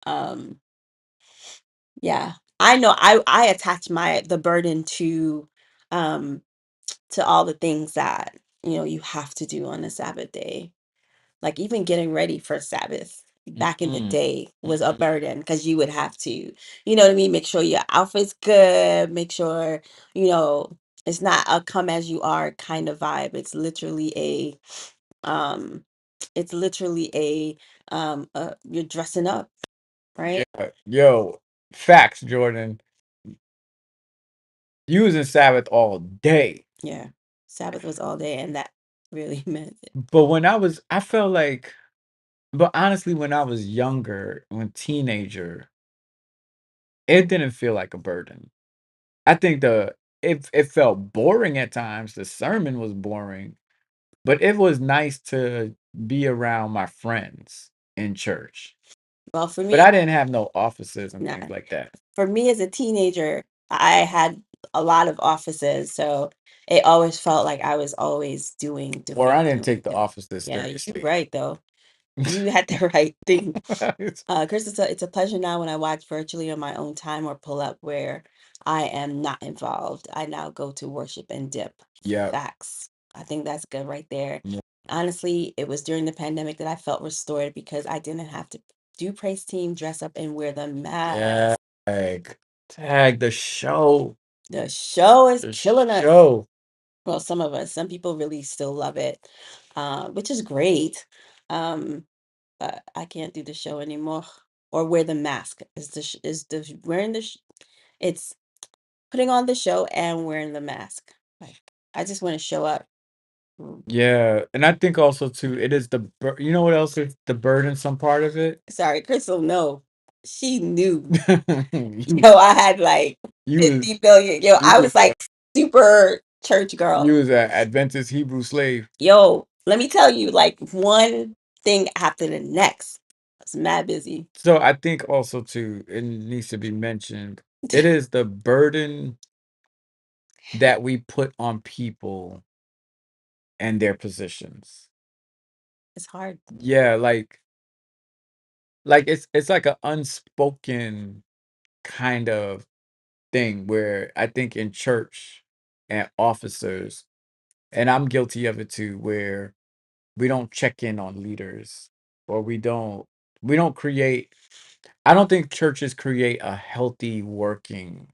Um, yeah. I know I attach the burden um to all the things that, you have to do on a Sabbath day. Like even getting ready for Sabbath back in the Mhm. day was a burden because you would have to, you know what I mean? Make sure your outfit's good, make sure, it's not a come as you are kind of vibe. Um, it's literally you're dressing up, right? Yeah. Yo, facts, Jordan. Using Sabbath all day. Yeah. Sabbath was all day and that really meant it. But I felt like, but honestly, when I was younger, when teenager, it didn't feel like a burden. I think it felt boring at times. The sermon was boring, but it was nice to be around my friends in church. Well, for But me, I didn't have no offices and nah. things like that. For me as a teenager, I had a lot of offices, so it always felt like I was always doing. Or I didn't take the Yeah, offices yeah, you're seriously. right though. You had the right thing. Chris, it's a pleasure now when I watch virtually on my own time or pull up where I am not involved. I now go to worship and dip. Yeah. Facts. I think that's good right there. Yeah. Honestly, it was during the pandemic that I felt restored because I didn't have to do praise team, dress up, and wear the mask. Tag the show. The show is The killing us. show. Well, some of us, some people really still love it, which is great. But I can't do the show anymore or wear the mask. Is the wearing it's putting on the show and wearing the mask. Like I just want to show up. Yeah, and I think also too, it is you know what else is the burdensome part of it? Sorry, Crystal. No, she knew. you, Yo, I had like you was 50 billion. Yo, I was like super church girl. you was an Adventist Hebrew slave. Yo, let me tell you, like one thing after the next. I was mad busy. So I think also too, it needs to be mentioned. It is the burden that we put on people and their positions. It's hard. Yeah, it's like an unspoken kind of thing where I think in church and officers, and I'm guilty of it too, where we don't check in on leaders or we don't create I don't think churches create a healthy working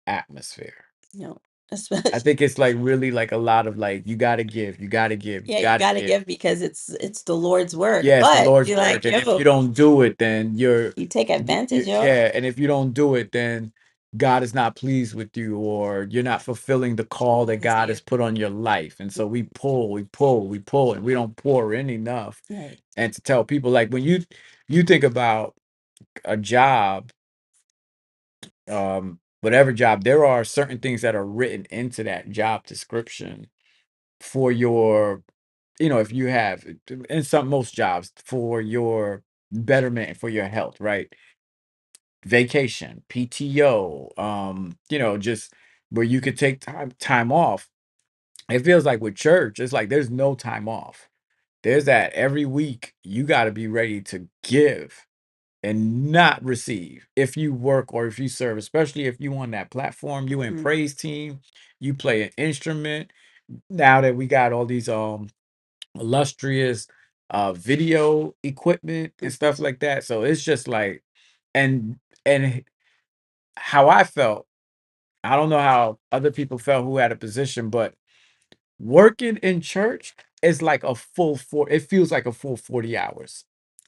atmosphere. You know, I especially think it's like really like a lot of like you gotta give, you gotta give, you yeah, you gotta gotta give. give because it's the Lord's work. Yeah, it's the But Lord's you're work, like, and if you yo, don't do it, then you're you take advantage, yo. yeah, and if you don't do it, then God is not pleased with you, or you're not fulfilling the call that It's God you. has put on your life. And so we pull, we pull, we pull, and we don't pour in enough. Right. And to tell people, like when you think about a job, whatever job, there are certain things that are written into that job description for your, if you have in some most jobs for your betterment and for your health, right? Vacation, PTO, just where you could take time off. It feels like with church, it's like there's no time off. There's that every week you got to be ready to give and not receive if you work or if you serve, especially if you on that platform, you in Mhm. praise team, you play an instrument. Now that we got all these illustrious video equipment and stuff like that. So it's just like and how I felt, I don't know how other people felt who had a position, but working in church is like it feels like a full 40 hours.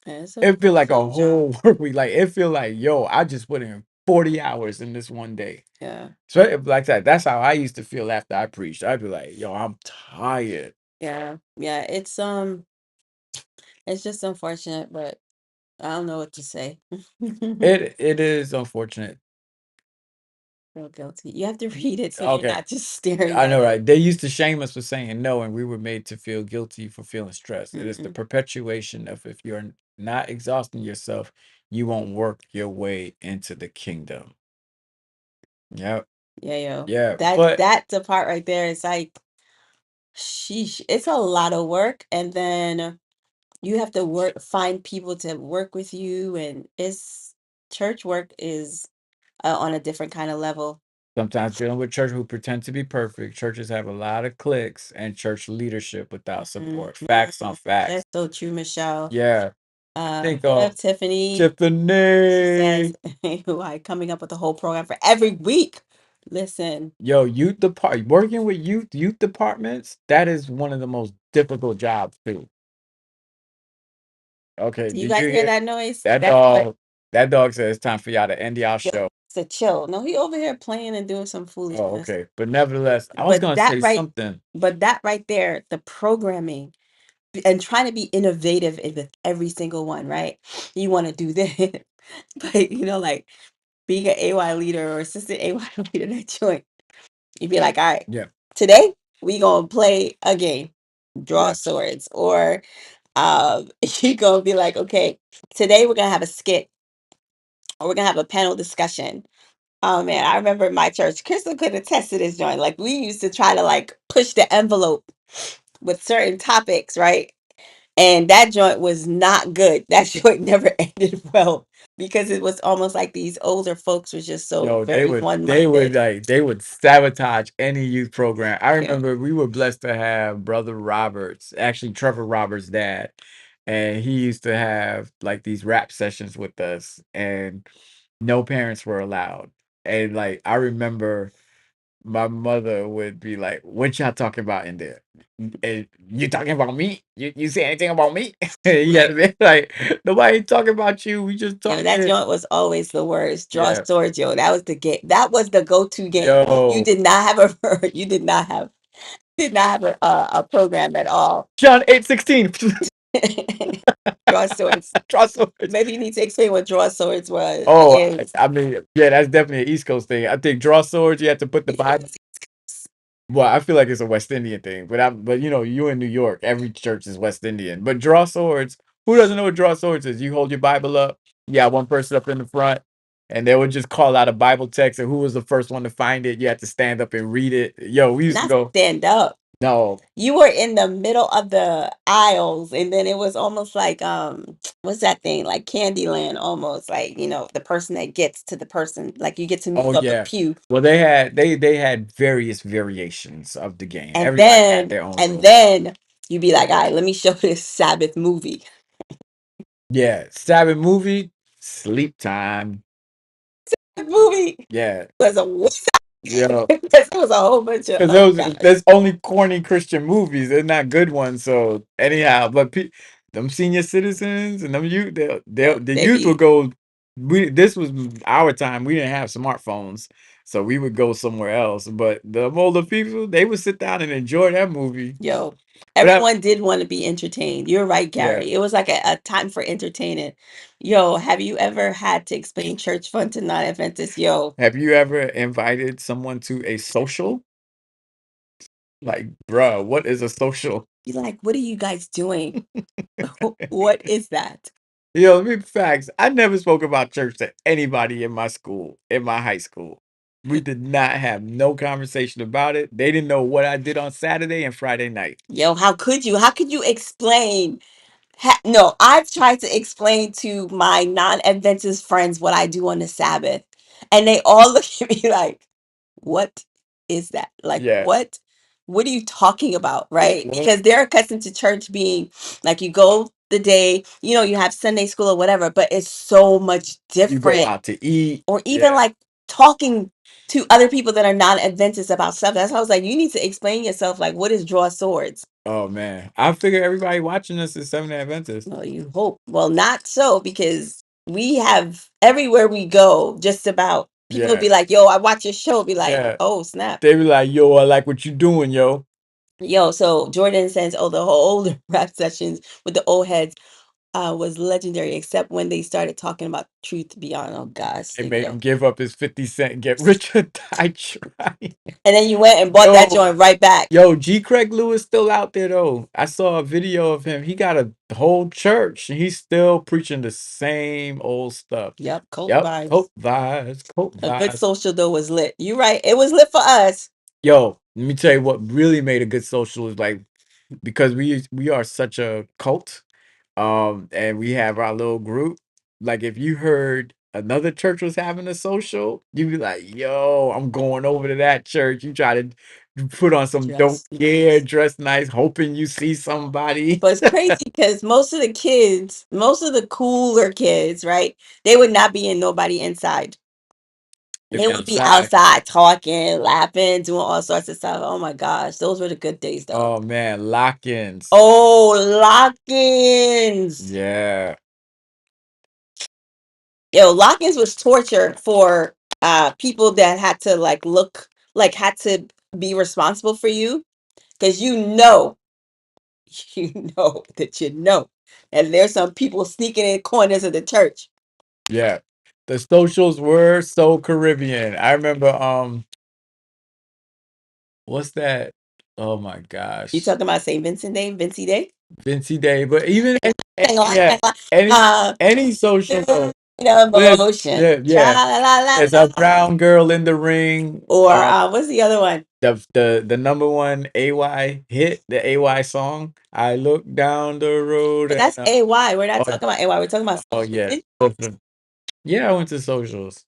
Yeah, it's a It feel like a full-time job. whole work week. Like it feel like, yo, I just put in 40 hours in this one day. Yeah. So like that, that's how I used to feel after I preached. I'd be like, yo, I'm tired. Yeah. Yeah. It's just unfortunate, but I don't know what to say. It is unfortunate. Feel guilty. You have to read it so you're Okay. not just staring I at know, it. right? They used to shame us for saying no, and we were made to feel guilty for feeling stressed. It is the Mm-mm. perpetuation of if you're not exhausting yourself, you won't work your way into the kingdom. Yep. Yeah, yo. Yeah. That But that's the part right there. It's like, sheesh, it's a lot of work, and then you have to find people to work with you, and it's church work is on a different kind of level. sometimes dealing with church who pretend to be perfect, churches have a lot of cliques and church leadership without support. Facts on That's facts. so true, Michelle. Yeah. Think What up, of Tiffany? She says, Tiffany. "Why coming up with the whole program for every week?" Listen, Yo, working with youth departments, that is one of the most difficult jobs too. Okay, do you did guys you hear hear that noise? that That's what dog? That dog says it's time for y'all to end y'all show. it's a chill. No, he over here playing and doing some Oh, foolishness. okay. But nevertheless, I was But gonna that say right, something. but that right there, the programming and trying to be innovative with every single one, right? You want to do this, but like being an AY leader or assistant AY leader that joint, you'd be like, all right, Yeah, today we gonna play a game, draw yeah, swords, or you gonna be like, okay, today we're gonna have a skit or we're gonna have a panel discussion. Oh man, I remember in my church, Crystal could attest to this joint. Like we used to try to like push the envelope with certain topics, right? And that joint was not good. That joint never ended well because it was almost like these older folks were just so yo, very they would one-minded. like they would sabotage any youth program. I Yeah. remember we were blessed to have Brother Roberts, actually Trevor Roberts' dad, and he used to have like these rap sessions with us, and no parents were allowed. And like I remember my mother would be like, "What y'all talking about in there? You talking about me? You say anything about me?" You had to Right. be like, "Nobody talking about you. We just That talking." joint was always the worst. Draw Yeah, swords, yo. That was the game. That was the go-to game. You yo, did not have a you did not have a program at all. John 8:16. Draw swords. Draw swords. Maybe you need to explain what draw swords was Oh, is. I mean, yeah, that's definitely an East Coast thing. I think draw swords. You have to put the Bible. Well, I feel like it's a West Indian thing, but you in New York, every church is West Indian. But draw swords, who doesn't know what draw swords is? You hold your Bible up, you got one person up in the front, and they would just call out a Bible text, and who was the first one to find it, you had to stand up and read it. Yo, we used to Not go. stand up. No, You were in the middle of the aisles, and then it was almost like what's that thing? Like Candyland almost. Like, the person that gets to the person, like you get to oh move up a yeah. pew. Well, they had various variations of the game. And Everybody had then their own and rules. then you'd be like, all right, let me show this Sabbath movie. Yeah, Sabbath movie, sleep time. The movie Yeah, was a waste. yeah. Because it was a whole bunch of, Because oh those gosh. there's only corny Christian movies. They're not good ones. So anyhow, but them senior citizens and them youth, the They youth would be, go. This was our time. We didn't have smartphones, so we would go somewhere else. But the older people, they would sit down and enjoy that movie. yo, But that, everyone did want to be entertained. You're right, yeah. Gary. It was like a time for entertaining. Yo, have you ever had to explain church fun to non-Adventists? Yo, Have you ever invited someone to a social? Like, bruh, what is a social? be like, what are you guys doing? What is that? Yo, let me facts. I never spoke about church to anybody in my school, in my high school. We did not have no conversation about it. They didn't know what I did on Saturday and Friday night. Yo, how could you? How could you explain? No, I've tried to explain to my non-Adventist friends what I do on the Sabbath, and they all look at me like, "What is that? Like, Yeah. what? What are you talking about?" Right? Well, Because they're accustomed to church being like you go the day, you have Sunday school or whatever, but it's so much you go different. out to eat. Or even Yeah. like talking to other people that are non-Adventists about stuff. That's how I was like, you need to explain yourself. Like, what is draw swords? Oh man. I figure everybody watching us is Seventh-day Adventist. Well, you hope. Well, not so because we have everywhere we go, just about people would Yeah. be like, yo, I watch your show, be like, Yeah. oh, snap. They be like, yo, I like what you doing, yo. Yo, so Jordan says, oh, the whole old rap sessions with the old heads was legendary, except when they started talking about truth beyond. Oh gosh, They here we made go. him give up his 50 cent and get rich or die trying. And then you went and bought that Yo, joint right back. Yo, G. Craig Lewis still out there though. I saw a video of him. He got a whole church and he's still preaching the same old stuff. Yep, cult Yep, vibes. cult vibes, cult A good vibes. social though was lit. You right. It was lit for us. Yo, let me tell you what really made a good social is like because we are such a cult, and we have our little group. Like if you heard another church was having a social, you'd be like, "Yo, I'm going over to that church." You try to put on some dope Just gear, nice. dress nice, hoping you see somebody. But it's crazy because most of the kids, most of the cooler kids, right? They would not be in nobody inside. They They be would be outside. outside talking, laughing, doing all sorts of stuff. Oh my gosh, those were the good days though. Oh man, lock-ins. Oh, lock-ins. Yeah, Yo, lock-ins was torture for people that had to had to be responsible for you because you know that and there's some people sneaking in corners of the church. yeah. The socials were so Caribbean. I remember what's that? Oh my You gosh. talking about St. Vincent Day, Vincy Day? Vinci Day, but even Hang on, yeah, hang on. any Uh, any social there's Emotion. yeah, Tra yeah. la la la. There's a brown girl in the ring. Or what's the other one? The number one AY hit, the AY song. I look down the road But and that's AY. We're not oh, talking about AY. We're talking about oh social. yeah. Listen. Yeah, I went to socials.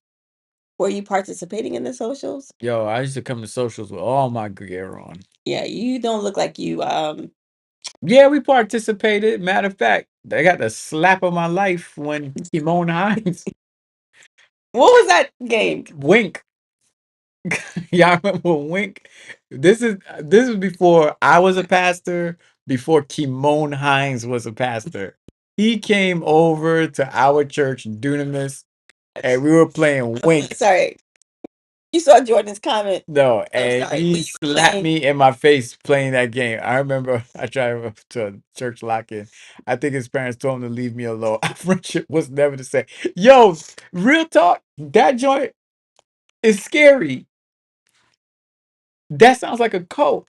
Were you participating in the socials? Yo, I used to come to socials with all my gear on. Yeah, you don't look like you. Yeah, we participated. Matter of fact, they got the slap of my life when Simone Hines What was that game? wink. Y'all remember Wink? This is before I was a pastor, before Kimon Hines was a pastor. He came over to our church, Dunamis, and we were playing Wink. Sorry, you saw Jordan's comment. No, I'm and sorry. he We were slapped playing. me in my face playing that game. I remember I tried to a church lock-in. I think his parents told him to leave me alone. Our friendship was never the same. Yo, real talk, that joint is scary. That sounds like a cult.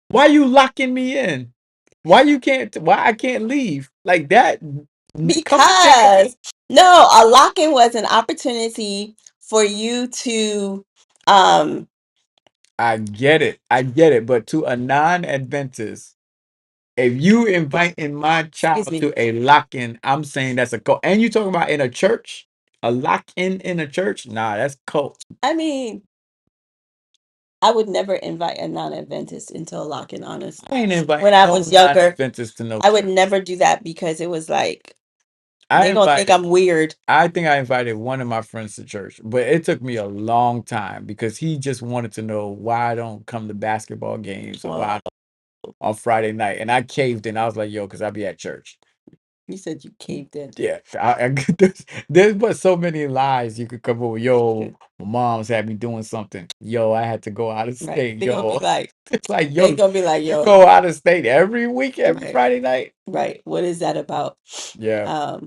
Why you locking me in? Why I can't leave? Like that. Come and take Because No, a lock-in was an opportunity for you to um I get it. I get it. But to a non-Adventist, if you inviting my excuse child me. to a lock-in, I'm saying that's a cult. And you talking about in a church? A lock-in in a church? Nah, that's cult. I mean, I would never invite a non-Adventist into a lock-in, honestly. I ain't When inviting I no was younger, non-Adventist to no I would church. never do that because it was like I they gonna think invited I'm weird. I think I invited one of my friends to church, but it took me a long time because he just wanted to know why I don't come to basketball games or why Well, I don't on Friday night. And I caved in. I was like, yo, because I be at church. you said you caved in. Yeah. There's but so many lies you could come up with. Yo, my mom's had me doing something. Yo, I had to go out of Right. state. They're gonna be Yo. like, It's like, they yo, gonna be like, you yo, go out of state every week, every right, Friday night. right. What is that about? Yeah.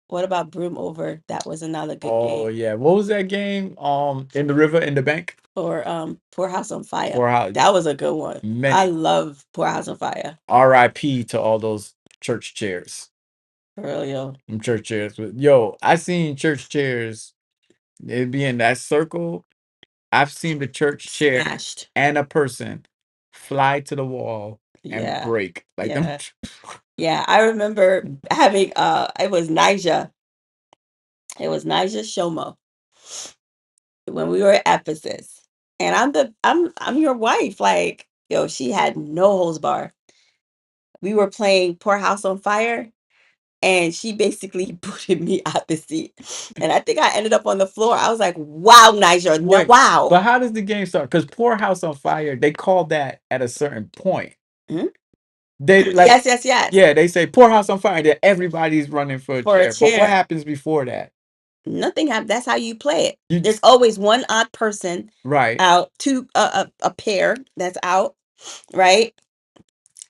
What about Broom Over? That was another good Oh game. yeah. What was that game? In the river, in the bank? Or Poorhouse on Fire. For how That was a good one. I many love Poorhouse on Fire. RIP to all those church chairs. For real, yo. Them church chairs. Yo, I seen church chairs. It'd be in that circle. I've seen the church chair Smashed. and a person fly to the wall and Yeah. break. Like them. Yeah. Yeah. I remember having it was Nija. It was Nija Shomo when we were at Ephesus. And I'm your wife. Like, yo, she had no holds bar. We were playing Poorhouse on Fire, and she basically booted me out the seat. And I think I ended up on the floor. I was like, wow, Nigel, no, Wait, wow. but how does the game start? Because Poorhouse on Fire, they call that at a certain point. Hmm? They like, Yes, yes, yes. yeah, they say Poorhouse on Fire, that everybody's running for a For a chair. But what chair. happens before that? Nothing happened. That's how you play it. You There's always one odd person right. out, two a pair that's out, right?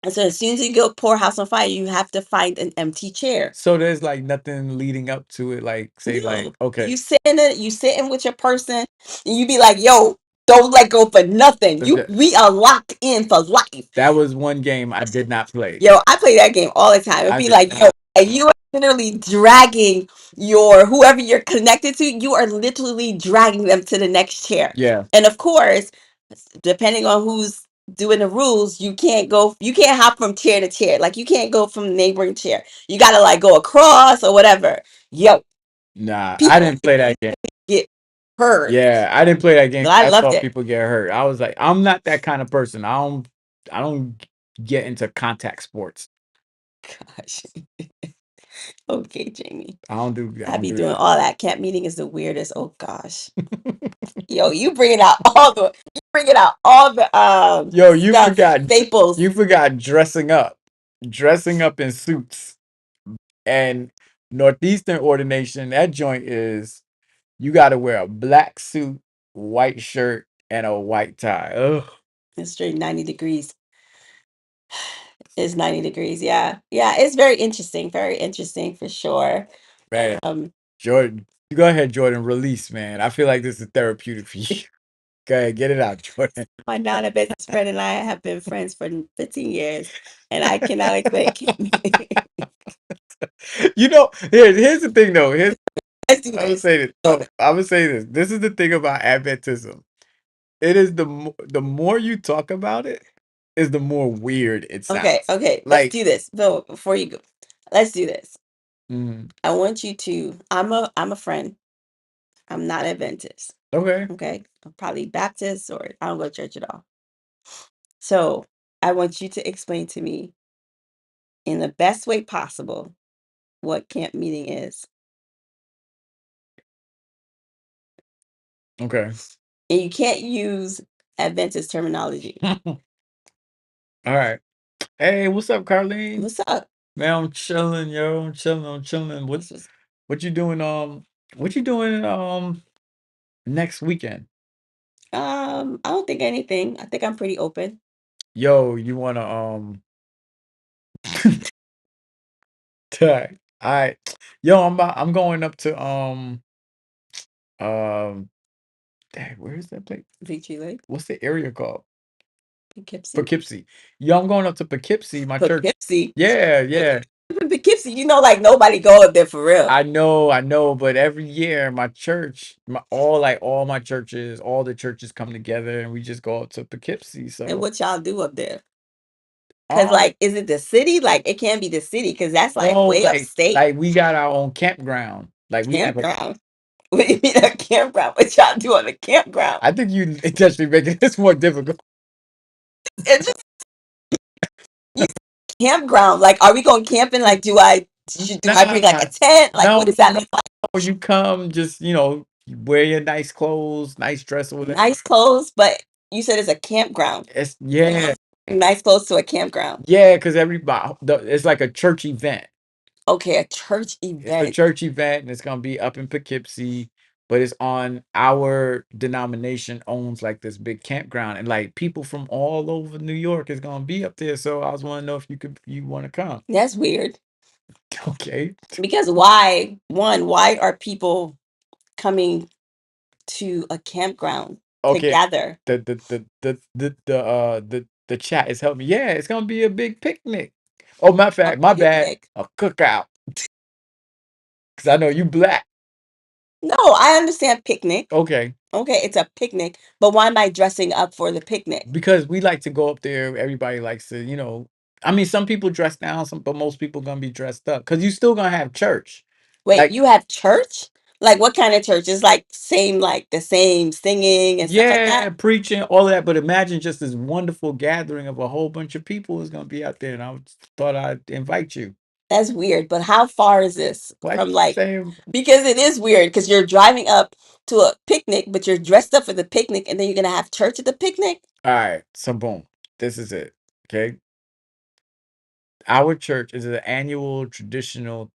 And so as soon as you go Poorhouse on Fire, you have to find an empty chair. So there's like nothing leading up to it. Like say like No, okay, you sitting with your person, and you be like, "Yo, don't let go for nothing. We are locked in for life." that was one game I did not play. Yo, I play that game all the time. It'd I be did like, yo, not. and you are literally dragging your whoever you're connected to. You are literally dragging them to the next chair. Yeah. And of course, depending on who's doing the rules, you can't go. You can't hop from chair to chair. Like you can't go from the neighboring chair. You gotta like go across or whatever. Yo, Nah, I people didn't play that game. get hurt. Yeah, I didn't play that game. But I I loved saw it. people get hurt. I was like, I'm not that kind of person. I don't get into contact sports. Gosh. Okay, Jamie. I don't do I I don't be do doing that. all that. Camp meeting is the weirdest. Oh gosh. Yo, you bringing out all the Yo, you stuff, forgot staples. you forgot dressing up. Dressing up in suits. And Northeastern ordination, that joint is you gotta wear a black suit, white shirt, and a white tie. Ugh. It's straight 90 degrees. It's 90 degrees. Yeah. Yeah. It's very interesting. Very interesting for sure. Man, Um, Jordan, you go ahead, Jordan. Release, man. I feel like this is therapeutic for you. Go ahead, get it out, Jordan. my non-business friend and I have been friends for 15 years, and I cannot explain. Here's the thing though. Let's do I'm gonna this. say this. No, I'm gonna say this. This is the thing about Adventism. It is the more you talk about it, is the more weird it Okay. sounds. Okay. Let's Like, do this. Bill, before you go, let's do this. mm, I want you to. I'm a friend. I'm not Adventist. okay, Okay. I'm probably Baptist or I don't go to church at all. So I want you to explain to me in the best way possible what camp meeting is. okay. And you can't use Adventist terminology. All right. Hey, what's up, Carlene? What's up? Man, I'm chilling, yo. I'm chilling. I'm chilling. This is What you doing? What you doing? Next weekend? I don't think anything. I think I'm pretty open. Yo, you wanna All right. Yo, I'm going up to um dang, where is that place? Victory Lake, What's the area called? Poughkeepsie. Poughkeepsie. Yo, I'm going up to Poughkeepsie. My church. Poughkeepsie. Yeah, yeah. Poughkeepsie, like nobody go up there for real. I know, but every year my church, all my churches, all the churches come together and we just go up to Poughkeepsie. And So, what y'all do up there? Cause um, is it the city? Like it can't be the city because that's like no, way upstate. like we got our own campground. Like we have a. Campground. What do you mean a campground? What y'all do on the campground? I think you intentionally making this more difficult. It's just you campground. Like, are we going camping? Like, do I bring like Nah, a tent? Like, what no, does no, that no. look like? You come, just you wear your nice clothes, nice dress or whatever. Nice clothes, but you said it's a campground. It's yeah, Nice clothes to a campground. yeah, because it's like a church event. Okay, a church It's a event. church event, and it's gonna be up in Poughkeepsie, but it's on our denomination owns like this big campground, and like people from all over New York is gonna be up there. So I was want to know if you want to come. That's weird. Okay, Because why are people coming to a campground to okay. gather? The chat is helping me. Yeah, it's gonna be a big picnic. Oh, A my bad. picnic. A cookout. Cause I know you black. No, I understand picnic. Okay. Okay, it's a picnic, but why am I dressing up for the picnic? Because we like to go up there. Everybody likes to, I mean, some people dress down, but most people gonna be dressed up. Cause you still gonna have church. Wait, Like, you have church? Like what kind of church? Is like the same singing and stuff like yeah, that? preaching, all that. But imagine just this wonderful gathering of a whole bunch of people is gonna be out there. And thought I'd invite you. That's weird. But how far is this Why you from keep like saying because it is weird because you're driving up to a picnic, but you're dressed up for the picnic and then you're gonna have church at the picnic? all right, so boom. This is it. Okay. Our church is an annual traditional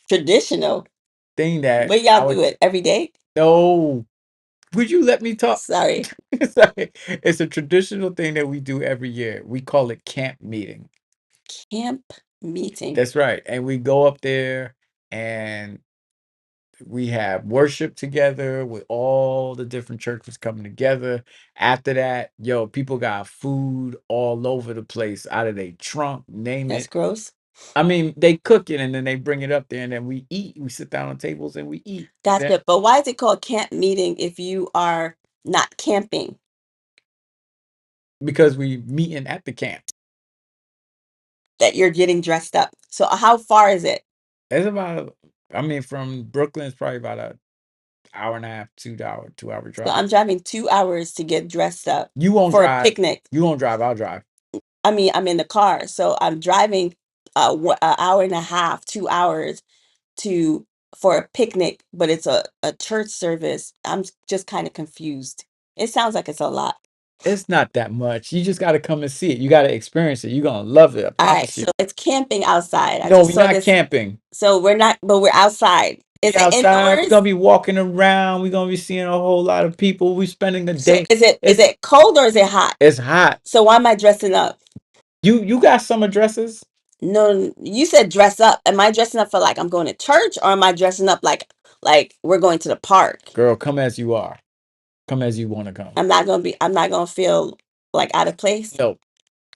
Traditional. that But y'all our do it every day? no. Would you let me talk? Sorry. It's a traditional thing that we do every year. We call it camp meeting. Camp meeting. That's right. And we go up there and we have worship together with all the different churches coming together. After that, yo, people got food all over the place out of their trunk, name That's it. gross. I mean, they cook it and then they bring it up there and then we eat. We sit down on tables and we eat. Gotcha. But why is it called camp meeting if you are not camping? Because we meeting at the camp. That you're getting dressed up. So how far is it? It's about, I mean, from Brooklyn, it's probably about a hour and a half, 2 hour So drive. I'm driving 2 hours to get dressed up You won't for a drive. picnic. You won't drive. I'll drive. I mean, I'm in the car, so I'm driving an hour and a half, 2 hours to for a picnic, but it's a church service. Just kind of confused. It sounds like it's a lot. It's not that much. You just got to come and see it. You got to experience it. You're going to love it. I All right, promise you. so it's camping outside. I No, just we're saw not this. camping. So we're not, but we're outside. We Is it outside. We're indoors? going to be walking around. We're going to be seeing a whole lot of people. We're spending a So day. is It's it cold or is it hot? it's hot. So why am I dressing up? You got summer dresses? No, you said dress up. Am I dressing up for like I'm going to church or am I dressing up like we're going to the park? Girl, come as you are. Come as you want to come. I'm not gonna feel like out of place. No,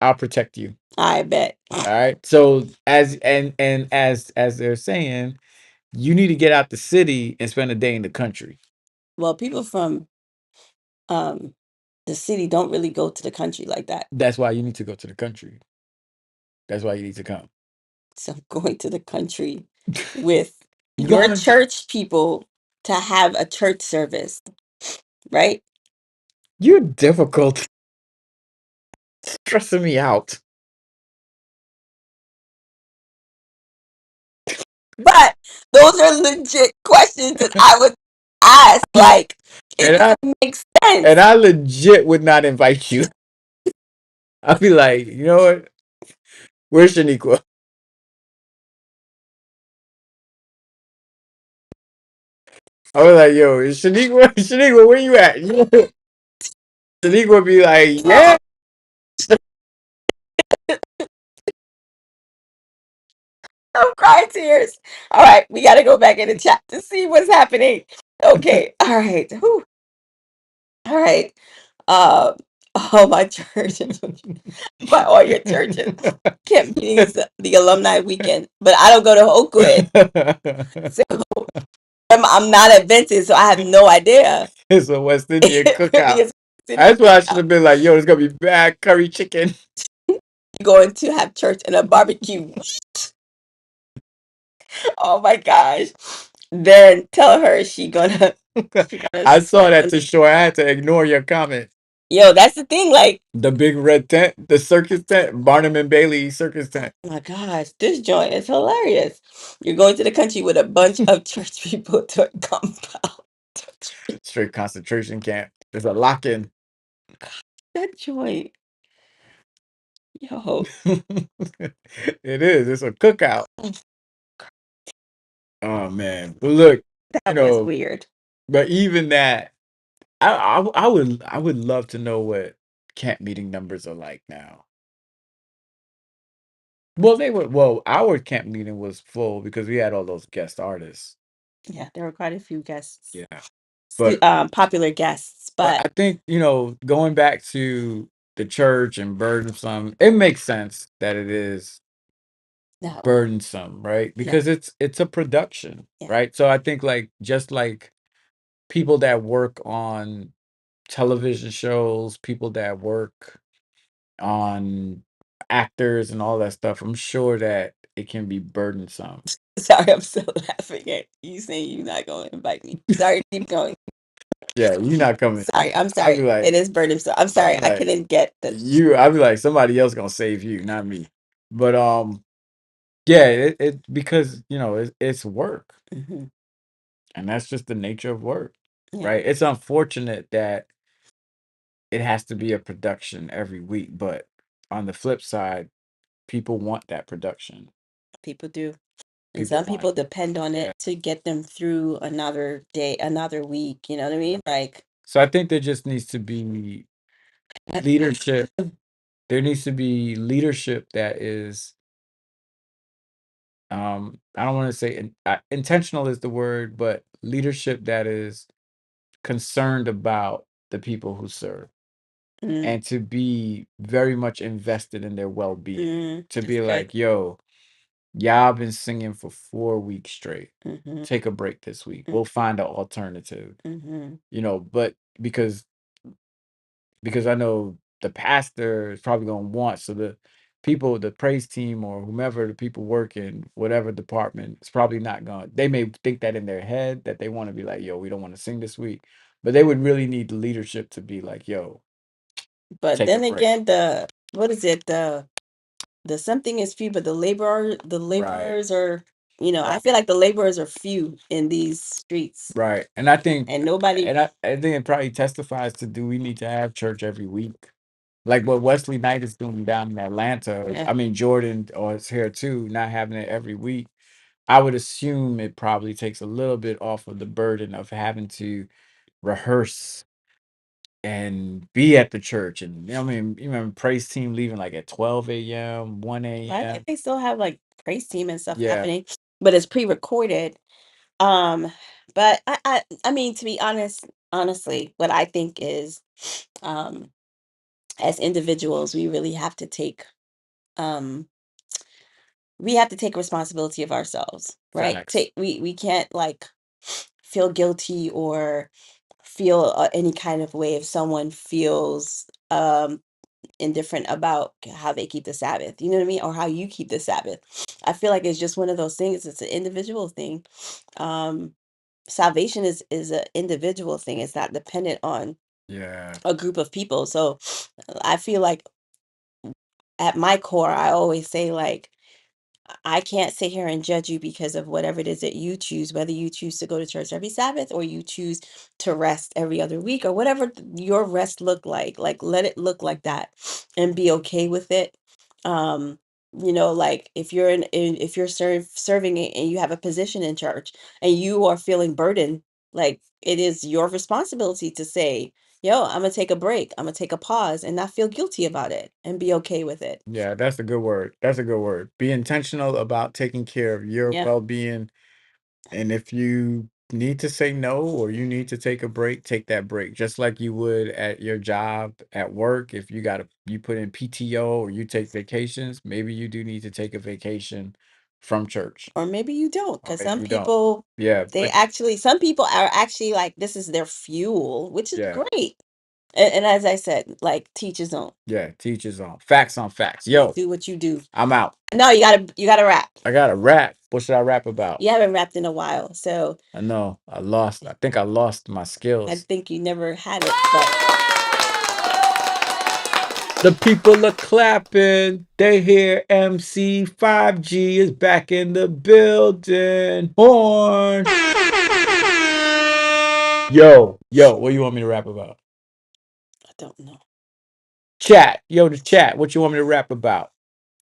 I'll protect you. I bet. All right. So as they're saying, you need to get out the city and spend a day in the country. Well, people from um the city don't really go to the country like that. That's why you need to go to the country. That's why you need to come. So I'm going to the country with You your going to church people to have a church service, right? you're difficult. Stressing me out. But those are legit questions that I would ask. Like, it And I doesn't make and sense. I legit would not invite you. I'd be like, you know what? Where's Shaniqua? I was like, yo, is Shaniqua? Shaniqua, where you at? Shaniqua would be like, yeah. I'm crying tears. All right, we got to go back in the chat to see what's happening. Okay, all right. Whew. All right. Uh, all my churches, by all your churches. Camp meetings, the alumni weekend, but I don't go to Oakwood, so I'm not advented, so I have no idea. It's a West Indian It really cookout. is That's why I should have been like, yo, it's gonna be bad curry chicken. going to have church and a barbecue. Oh my gosh. Then tell her she gonna I saw that to show I had to ignore your comment. yo, that's the thing, like, The big red tent, the circus tent, Barnum and Bailey circus tent. oh my gosh, this joint is hilarious. You're going to the country with a bunch of church people to a compound. Straight concentration camp. There's a lock-in. That joint. Yo. It is. It's a cookout. Oh man. But look, That was weird. but even that, I would love to know what camp meeting numbers are like now. Well, our camp meeting was full because we had all those guest artists. Yeah, there were quite a few guests. Yeah. But Popular guests, I but think, going back to the church and burdensome, it makes sense that it is no. burdensome, right? Yeah. Because it's a production, Yeah. right? So I think just like people that work on television shows, people that work on actors and all that stuff, I'm sure that it can be burdensome. Sorry, I'm still laughing at you saying you're not going to invite me. Sorry, keep going. Yeah, you're not coming. Sorry, I'm I'd sorry. be like, It is burdensome. I'm sorry, I like couldn't get the. I'd be like, somebody else gonna save you, not me. But yeah, it because it's work, Mhm. and that's just the nature of work, Yeah. right? It's unfortunate that it has to be a production every week, but on the flip side, people want that production. People do. And People some want people it. depend on Yeah. it to get them through another day, another week. You know what I mean? Like, So I think there just needs to be leadership. There needs to be leadership that is, I don't want to say intentional is the word, but leadership that is concerned about the people who serve mm, and to be very much invested in their well-being. To that's be good. like, yo, y'all been singing for 4 weeks straight. Mhm, Take a break this week. We'll find an alternative. mhm. But because I know the pastor is probably gonna want, so the people, the praise team or whomever, the people work in whatever department, it's probably not going. They may think that in their head that they want to be like, yo, we don't want to sing this week, but they would really need the leadership to be like, yo, But take a then break. again, what is it? The something is few, but the laborers are. I feel like the laborers are few in these streets, Right. And I think and nobody. I think it probably testifies to, do we need to have church every week? Like what Wesley Knight is doing down in Atlanta. Yeah. I mean Jordan or is here too, not having it every week. I would assume it probably takes a little bit off of the burden of having to rehearse and be at the church. And I mean, you remember praise team leaving like at 12 a.m., 1 I a.m. think they still have like praise team and stuff Yeah. happening, but it's pre-recorded. But I mean, to be honestly, what I think is, um, as individuals, um, we have to take responsibility of ourselves, right? Facts. We can't like feel guilty or feel any kind of way if someone feels indifferent about how they keep the Sabbath. You know what I mean? Or how you keep the Sabbath. I feel like it's just one of those things. It's an individual thing. Um, Salvation is an individual thing. It's not dependent on Yeah. a group of people. So I feel like at my core, I always say like I can't sit here and judge you because of whatever it is that you choose, whether you choose to go to church every Sabbath or you choose to rest every other week or whatever your rest look like. Like let it look like that and be okay with it. Um, like if you're serving and you have a position in church and you are feeling burdened, like it is your responsibility to say, yo, I'm gonna take a break. I'm gonna take a pause and not feel guilty about it and be okay with it. Yeah, that's a good word. That's a good word. Be intentional about taking care of your Yeah. well-being. And if you need to say no or you need to take a break, take that break. Just like you would at your job, at work. If you put in PTO or you take vacations, maybe you do need to take a vacation from church. Or maybe you don't, Or because maybe some you don't. people, Yeah, like some people are actually like, this is their fuel, which is yeah, great. And as I said, like, teach his own. yeah, teachers on. Facts on facts. Yeah, Yo, do what you do. I'm out. No, you gotta rap. I got a rap. What should I rap about? You haven't rapped in a while, so I know. I think I lost my I skills. think you never had it. But The people are clapping. They hear MC 5G is back in the building. Horn. Yo, what you want me to rap about? I don't know. Chat. Yo, the chat. What you want me to rap about?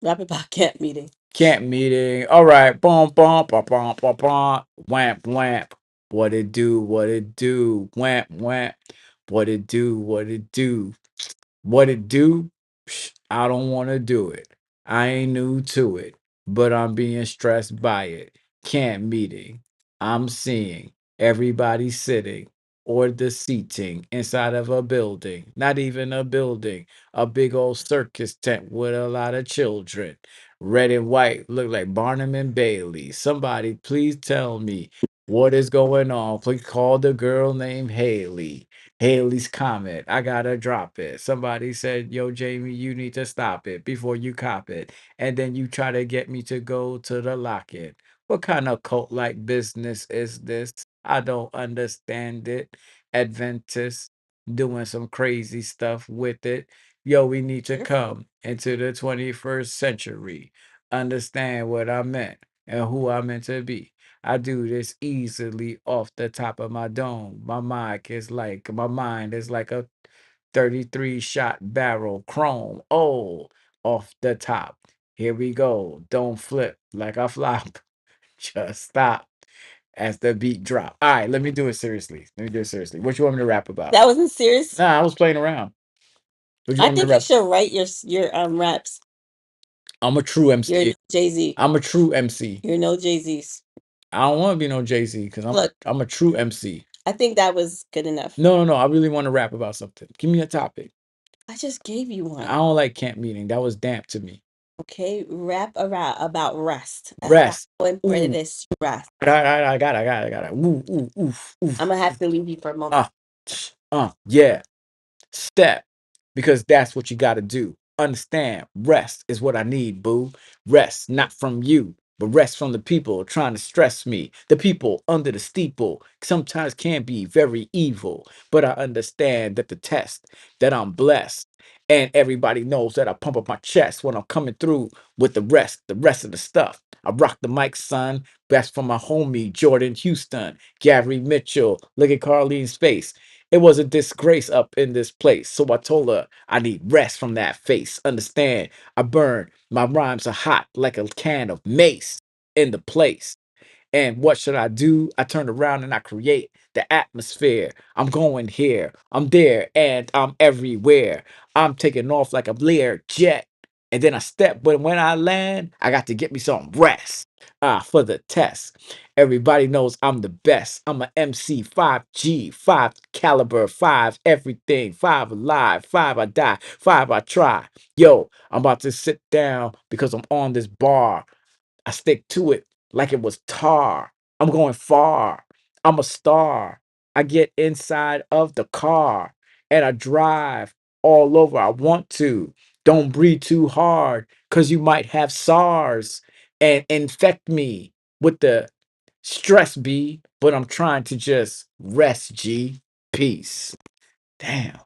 Rap about camp meeting. Camp meeting. All right. Boom, boom, bum, bum, bum, bum. Wamp, wamp. What it do? What it do? Wamp, wamp. What it do? What it do? What it do? Psh, I don't want to do it. I ain't new to it, but I'm being stressed by it. Camp meeting. I'm seeing everybody sitting or the seating inside of a building, not even a building, a big old circus tent with a lot of children. Red and white look like Barnum and Bailey. Somebody please tell me what is going on. Please call the girl named Haley. Haley's comment. I gotta drop it. Somebody said, "Yo, Jamie, you need to stop it before you cop it." And then you try to get me to go to the locket. What kind of cult like business is this? I don't understand it. Adventist doing some crazy stuff with it. Yo, we need to Careful. come into the 21st century. Understand what I meant and who I meant to be. I do this easily off the top of my dome. My mind is like a 33 shot barrel chrome. Oh, off the top. Here we go. Don't flip like a flop. Just stop as the beat drop. All right, let me do it seriously. Let me do it seriously. What you want me to rap about? That wasn't serious. Nah, I was playing around. What you I want me to think you rap? should write your raps. I'm a true You're MC. no Jay-Z. I'm a true MC. You're no Jay-Z's. I don't want to be no Jay-Z because Look, I'm a true MC. I think that was good enough. No. I really want to rap about something. Give me a topic. I just gave you one. I don't like camp meeting. That was damp to me. Okay, rap around about rest. That's Rest. how important Ooh. it is to rest. I got it. Ooh, oof. I'm gonna have to leave you for a moment. Yeah. Step, because that's what you got to do. Understand, rest is what I need, boo. Rest, not from you, but rest from the people trying to stress me. The people under the steeple sometimes can be very evil, but I understand that the test that I'm blessed. And everybody knows that I pump up my chest when I'm coming through with the rest of the stuff. I rock the mic, son. Best for my homie, Jordan Houston, Gary Mitchell. Look at Carlene's face. It was a disgrace up in this place. So I told her I need rest from that face. Understand, I burn. My rhymes are hot like a can of mace in the place. And what should I do? I turn around and I create the atmosphere. I'm going here, I'm there, and I'm everywhere. I'm taking off like a Lear jet. And then I step, but when I land, I got to get me some rest. For the test. Everybody knows I'm the best. I'm a MC 5G, 5 caliber, 5 everything, 5 alive, 5 I die, 5 I try. Yo, I'm about to sit down because I'm on this bar. I stick to it like it was tar. I'm going far. I'm a star. I get inside of the car and I drive all over I want to. Don't breathe too hard because you might have SARS and infect me with the stress B, but I'm trying to just rest G. Peace. Damn.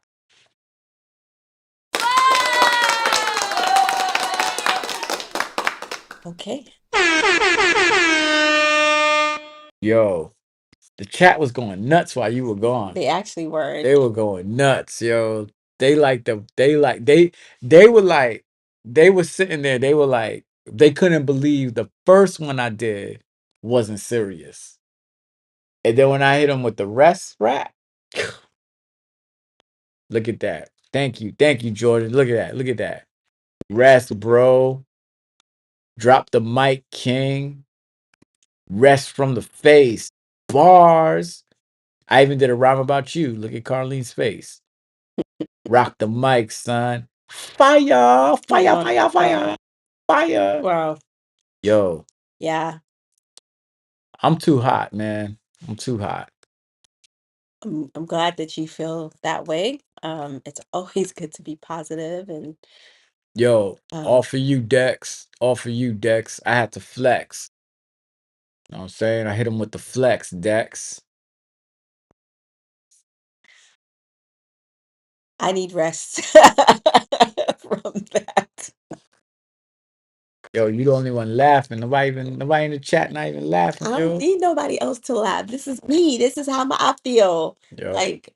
Okay. Yo, the chat was going nuts while you were gone. They actually were. They were going nuts, yo. They were like they were sitting there, they were like they couldn't believe the first one I did wasn't serious. And then when I hit them with the rest rap, look at that. Thank you, Jordan. Look at that. Rest, bro. Drop the mic, king. Rest from the face. Bars. I even did a rhyme about you. Look at Carlene's face. Rock the mic, son. Fire, fire, on, fire, fire, fire. Wow. Yo, Yeah. I'm too hot, man. I'm too hot. I'm glad that you feel that way. It's always good to be positive and Yo, all um for you, Dex. All for you, Dex. I had to flex. You know what I'm saying? I hit him with the flex, Dex. I need rest from that. Yo, you the only one laughing. Nobody in the chat not even laughing, I don't yo. need nobody else to laugh. This is me. This is how I feel. Yo, Like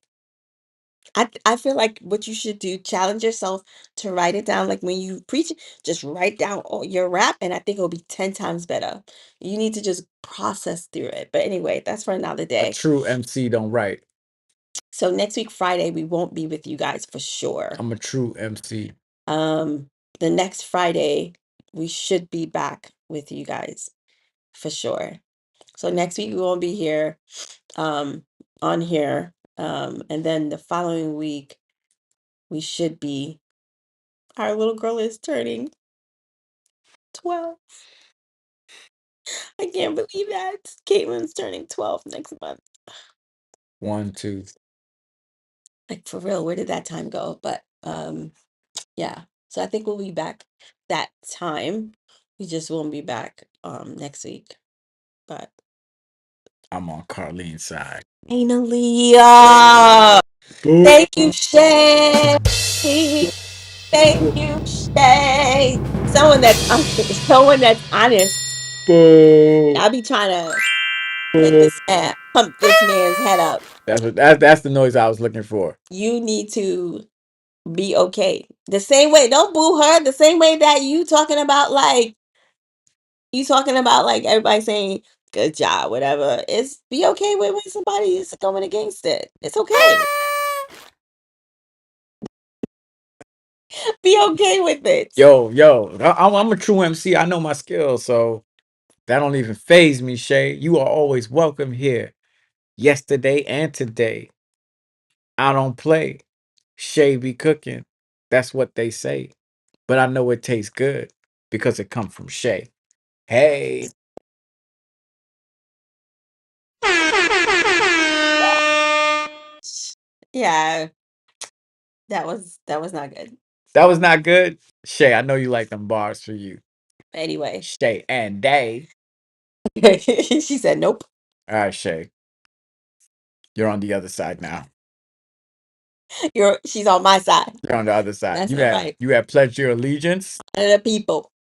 I feel like what you should do, challenge yourself to write it down. Like when you preach, just write down all your rap, and I think it'll be 10 times better. You need to just process through it. But anyway, that's for another a day. true MC don't write. So next week, Friday, we won't be with you guys for sure. I'm a true MC. The next Friday, we should be back with you guys for sure. So next week we won't be here, on here. And then the following week we should be. Our little girl is turning 12. I can't believe that. Caitlin's turning 12 next month. 1, 2. Like for real, where did that time go? But yeah. So I think we'll be back that time. We just won't be back next week. But I'm on Carlene's side. finally, Boo. thank you, Shay. Thank you, Shay. Someone that's honest. Boo. I'll be trying to make this man, pump this man's head up. That's the noise I was looking for. You need to be okay. The same way, don't boo her. The same way that you talking about like everybody saying good job, whatever. It's be okay with when somebody is going against it. It's okay. Be okay with it. Yo, I'm a true MC. I know my skills, so that don't even phase me, Shay. You are always welcome here. Yesterday and today. I don't play. Shay be cooking. That's what they say. But I know it tastes good because it come from Shay. Hey. Yeah, that was not good. That was not good. Shay, I know you like them bars for you. Anyway, Shay and Day. she said nope. All right, Shay. You're on the other side now. She's on my side. You're on the other side. That's right. You have pledged your allegiance. Power to the people.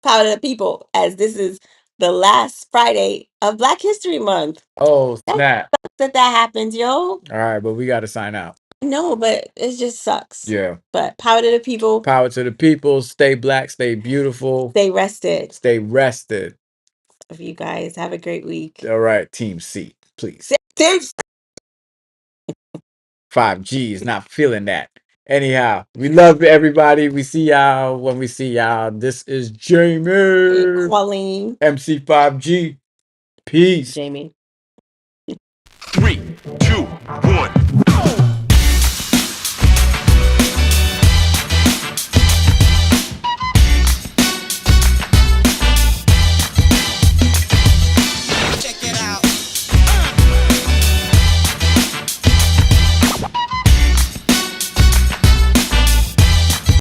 Power to the people. As this is the last Friday of Black History Month. Oh, snap. That happens, yo. All right, but we got to sign out. No, but it just sucks. Yeah. But power to the people. Power to the people. Stay black. Stay beautiful. Stay rested. Stay rested. If you guys have a great week. All right, Team C, please. 5G is not feeling that. Anyhow, we love everybody. We see y'all when we see y'all. This is Jamie. Carlene. MC5G. Peace. Jamie. 3, 2, 1.